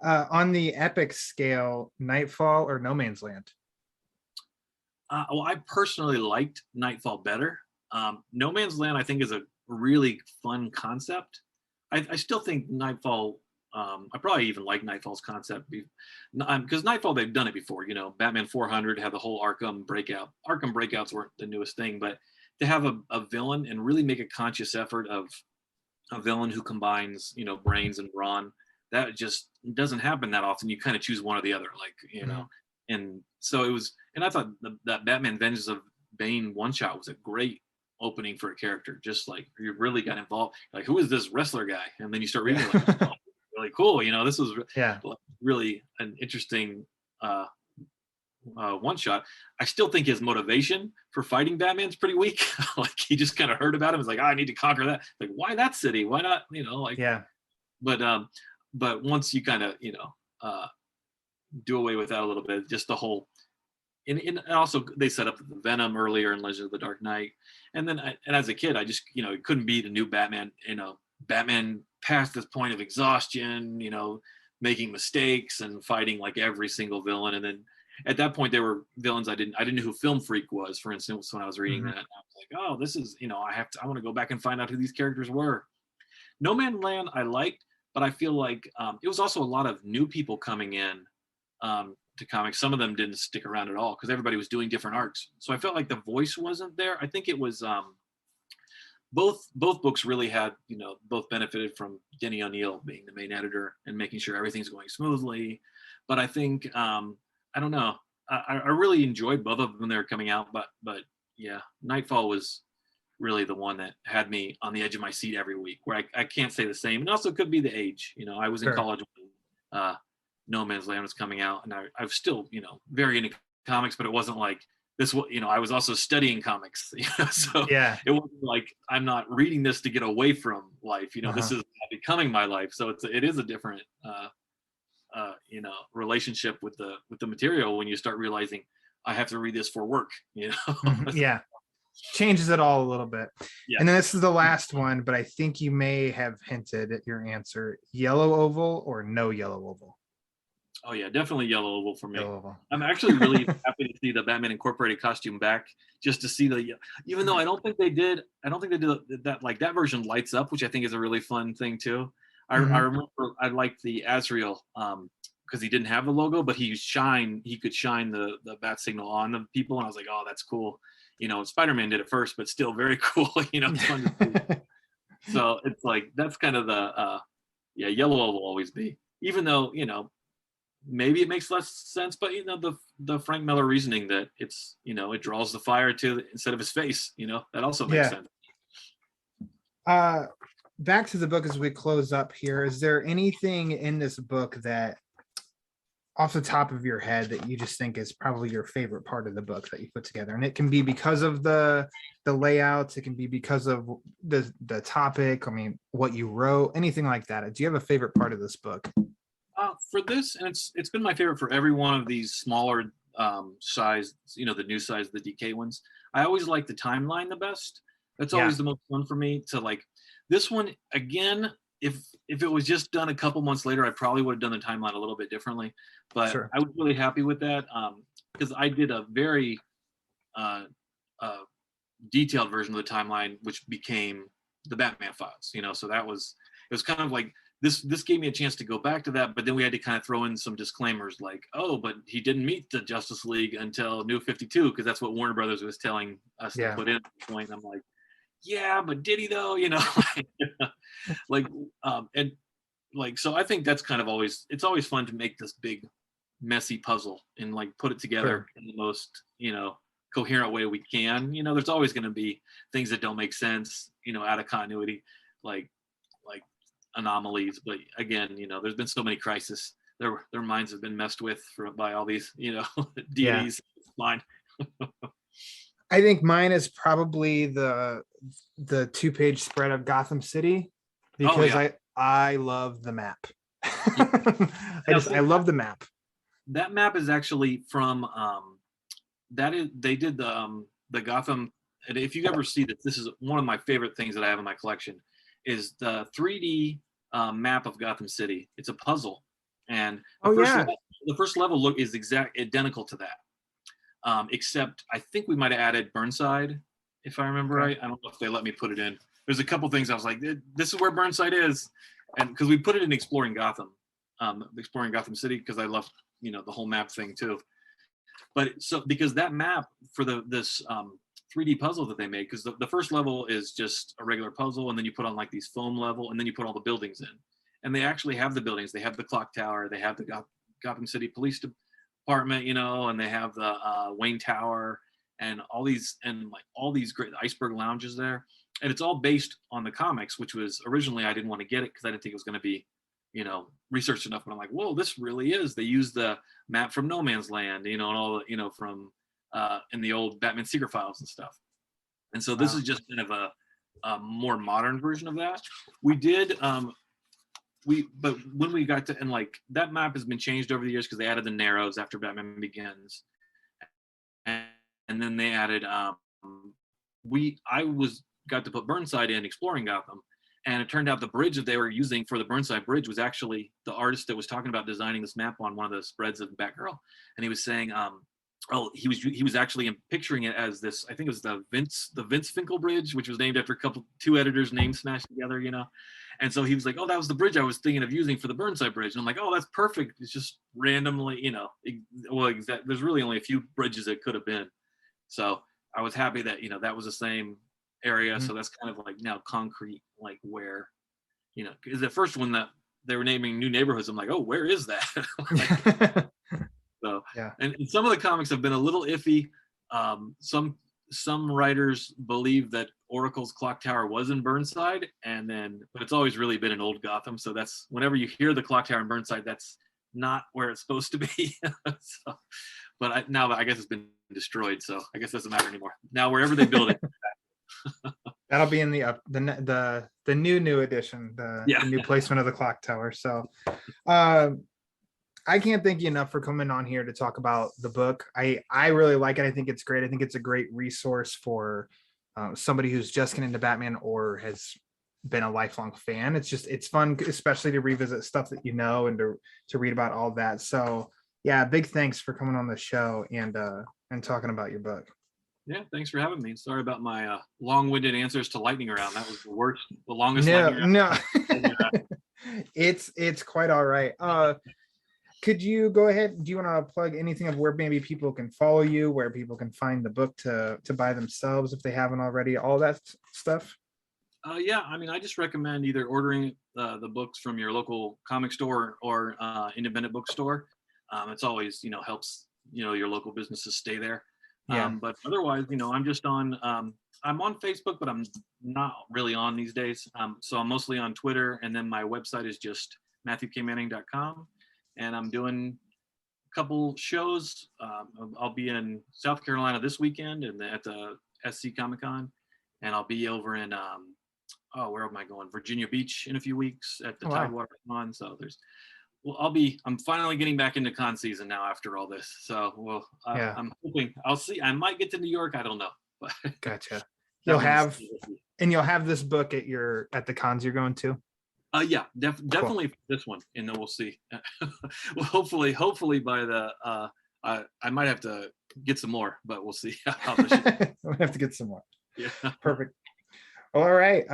On the epic scale, Nightfall or No Man's Land? Well, I personally liked Nightfall better. No Man's Land, I think, is a really fun concept. I still think Nightfall, I probably even like Nightfall's concept because Nightfall, they've done it before. Batman 400 had the whole Arkham breakout. Arkham breakouts weren't the newest thing, but to have a villain and really make a conscious effort of a villain who combines, brains and brawn, that just doesn't happen that often. You kind of choose one or the other, and so it was, and I thought that Batman Vengeance of Bane one shot was a great opening for a character. Just like you really got involved, like, who is this wrestler guy? And then you start reading, like, oh, really cool. This was really an interesting one shot. I still think his motivation for fighting Batman's pretty weak. Like, he just kind of heard about him. It's like, I need to conquer that. Like, why that city? Why not? But once you kind of do away with that a little bit, just the whole, and also they set up the Venom earlier in Legend of the Dark Knight, and then and as a kid, I just couldn't beat a new Batman. Batman past this point of exhaustion, making mistakes and fighting like every single villain, and then at that point there were villains I didn't know who Film Freak was, for instance, when I was reading that. I was like, oh, this is I want to go back and find out who these characters were. No Man's Land I liked, but I feel like it was also a lot of new people coming in to comics. Some of them didn't stick around at all because everybody was doing different arcs. So I felt like the voice wasn't there. I think it was both books really had, both benefited from Denny O'Neil being the main editor and making sure everything's going smoothly. But I think I don't know. I really enjoyed both of them when they were coming out. But yeah, Nightfall was really the one that had me on the edge of my seat every week, where I can't say the same. And also could be the age. I was in college when No Man's Land was coming out, and I was still, very into comics, but it wasn't like this. I was also studying comics, so it wasn't like I'm not reading this to get away from life. This is becoming my life, so it is a different, relationship with the material when you start realizing I have to read this for work. Yeah, changes it all a little bit. Yeah. And then this is the last one, but I think you may have hinted at your answer: Yellow Oval or no Yellow Oval? Oh yeah, definitely Yellow Oval for me. I'm actually really happy to see the Batman Incorporated costume back, just to see even though I don't think they did that, like, that version lights up, which I think is a really fun thing too. I remember I liked the Azrael because he didn't have the logo, but he could shine the bat signal on the people, and I was like, oh, that's cool. Spider-Man did it first, but still very cool. It's fun to see. So it's like, that's kind of the Yellow Oval will always be, even though maybe it makes less sense, but the Frank Miller reasoning that it's it draws the fire instead of his face, that also makes sense. Back to the book as we close up here. Is there anything in this book that, off the top of your head, that you just think is probably your favorite part of the book that you put together? And it can be because of the layouts, it can be because of the topic, what you wrote, anything like that. Do you have a favorite part of this book? For this, and it's been my favorite for every one of these smaller size, the new size, the DK ones. I always like the timeline the best. That's always the most fun for me. To like this one again, if it was just done a couple months later, I probably would have done the timeline a little bit differently. But I was really happy with that because I did a very detailed version of the timeline, which became the Batman Files. So it was kind of like, this gave me a chance to go back to that, but then we had to kind of throw in some disclaimers like, oh, but he didn't meet the Justice League until New 52, because that's what Warner Brothers was telling us to put in at the point. And I'm like, yeah, but did he though? So I think that's kind of it's always fun to make this big messy puzzle and like put it together in the most, coherent way we can. There's always going to be things that don't make sense, out of continuity, like anomalies, but again, there's been so many crises their minds have been messed with by all these, deities. It's fine. I think mine is probably the 2-page spread of Gotham City, because I love the map. I love the map. That map is actually from they did the Gotham. And if you ever see this is one of my favorite things that I have in my collection, is the 3D map of Gotham City. It's a puzzle, and the first level look is identical to that, except I think we might have added Burnside, if I remember right. I don't know if they let me put it in. There's a couple things I was like, this is where Burnside is, and because we put it in Exploring Gotham City, because I love the whole map thing too. But so because that map for this 3D puzzle that they made, because the first level is just a regular puzzle, and then you put on like these foam level, and then you put all the buildings in, and they actually have the buildings. They have the clock tower, they have the Gotham City Police Department, and they have the Wayne Tower, and all these great iceberg lounges there, and it's all based on the comics, which was originally I didn't want to get it because I didn't think it was going to be researched enough, but I'm like, whoa, this really is. They use the map from No Man's Land, and all from in the old Batman Secret Files and stuff. And so this is just kind of a more modern version of that. We did but when we got to, and like that map has been changed over the years because they added the Narrows after Batman Begins, and then they added got to put Burnside in Exploring Gotham. And it turned out the bridge that they were using for the Burnside Bridge was actually the artist that was talking about designing this map on one of the spreads of Batgirl. And he was saying, he was actually picturing it as this, I think it was the Vince Finkel Bridge, which was named after two editors' names smashed together, And so he was like, oh, that was the bridge I was thinking of using for the Burnside Bridge. And I'm like, oh, that's perfect. It's just randomly, there's really only a few bridges it could have been. So I was happy that, that was the same area. Mm-hmm. So that's kind of like now concrete, like where, because at first when they were naming new neighborhoods, I'm like, oh, where is that? So yeah. And some of the comics have been a little iffy. Some writers believe that Oracle's clock tower was in Burnside, but it's always really been in Old Gotham. So that's whenever you hear the clock tower in Burnside, that's not where it's supposed to be. But now I guess it's been destroyed, so I guess it doesn't matter anymore. Now wherever they build it. That'll be in the new edition, the new placement of the clock tower. So I can't thank you enough for coming on here to talk about the book. I really like it. I think it's great. I think it's a great resource for somebody who's just getting into Batman or has been a lifelong fan. It's fun, especially to revisit stuff that and to read about all that. So yeah, big thanks for coming on the show and talking about your book. Yeah, thanks for having me. Sorry about my long-winded answers to lightning round. That was the longest. No, it's quite all right. Could you go ahead? Do you want to plug anything of where maybe people can follow you, where people can find the book to buy themselves if they haven't already, all that stuff? Yeah, I mean, I just recommend either ordering the books from your local comic store or independent bookstore. It's always, helps, your local businesses stay there. Yeah. But otherwise, I'm just on, I'm on Facebook, but I'm not really on these days. So I'm mostly on Twitter, and then my website is just MatthewKManning.com. And I'm doing a couple shows. I'll be in South Carolina this weekend and at the SC Comic Con, and I'll be over in where am I going? Virginia Beach in a few weeks at the Tidewater Con. So I'm finally getting back into con season now after all this. So I'm hoping I'll see. I might get to New York. I don't know. But gotcha. You'll have this book at the cons you're going to. Yeah, definitely cool. This one, and then we'll see. Well, hopefully by the I might have to get some more, but we'll see how this we'll have to get some more. Yeah. Perfect. All right.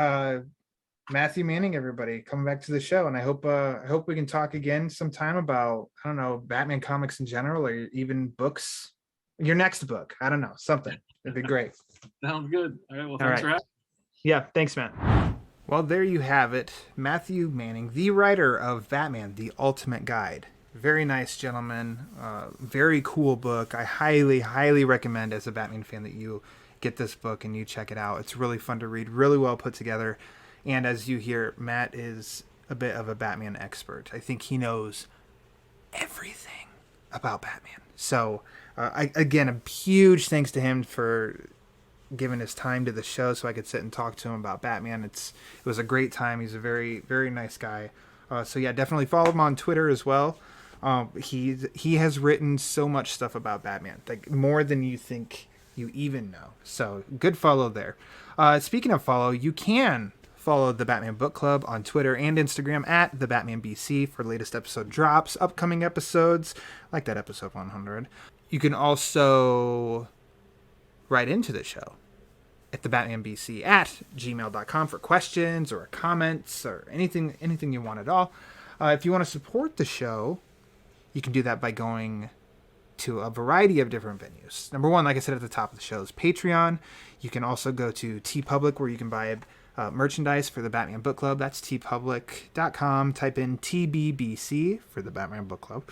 Matthew Manning, everybody, coming back to the show, and I hope we can talk again sometime about, I don't know, Batman comics in general, or even books. Your next book, I don't know, something. It'd be great. Sounds good. All right. Well, thanks for having me. Yeah, thanks, Matt. Well, there you have it. Matthew Manning, the writer of Batman, The Ultimate Guide. Very nice gentleman. Very cool book. I highly, highly recommend as a Batman fan that you get this book and you check it out. It's really fun to read, really well put together. And as you hear, Matt is a bit of a Batman expert. I think he knows everything about Batman. So, again, a huge thanks to him for giving his time to the show so I could sit and talk to him about Batman. It was a great time. He's a very, very nice guy. So yeah, definitely follow him on Twitter as well. He has written so much stuff about Batman, like more than you think you even know. So good follow there. Speaking of follow, you can follow the Batman Book Club on Twitter and Instagram at thebatmanbc for latest episode drops, upcoming episodes, like that episode 100. You can also write into the show at thebatmanbc at gmail.com for questions or comments or anything you want at all. If you want to support the show, you can do that by going to a variety of different venues. Number one, like I said at the top of the show, is Patreon. You can also go to TeePublic, where you can buy merchandise for the Batman Book Club. That's teepublic.com. Type in TBBC for the Batman Book Club.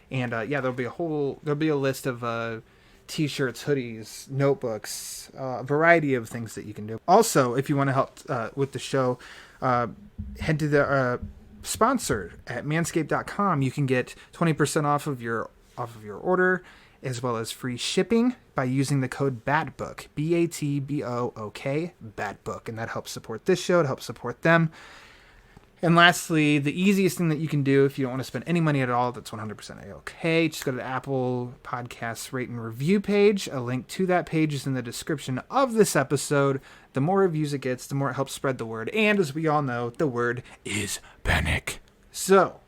And there'll be a list of t-shirts, hoodies, notebooks, a variety of things that you can do. Also, if you want to help with the show, head to the sponsor at manscaped.com. You can get 20% off of your order, as well as free shipping by using the code BATBOOK, BATBOOK, BATBOOK, and that helps support this show, to help support them. And lastly, the easiest thing that you can do if you don't want to spend any money at all, that's 100% okay. Just go to the Apple Podcasts rate and review page. A link to that page is in the description of this episode. The more reviews it gets, the more it helps spread the word. And as we all know, the word is panic. So,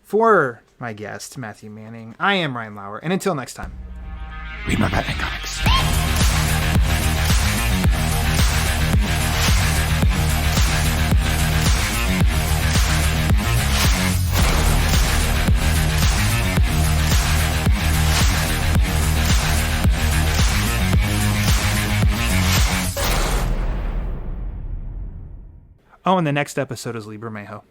for my guest, Matthew Manning, I am Ryan Lauer. And until next time, read my Batman comics. Oh, and the next episode is Libra Mayho.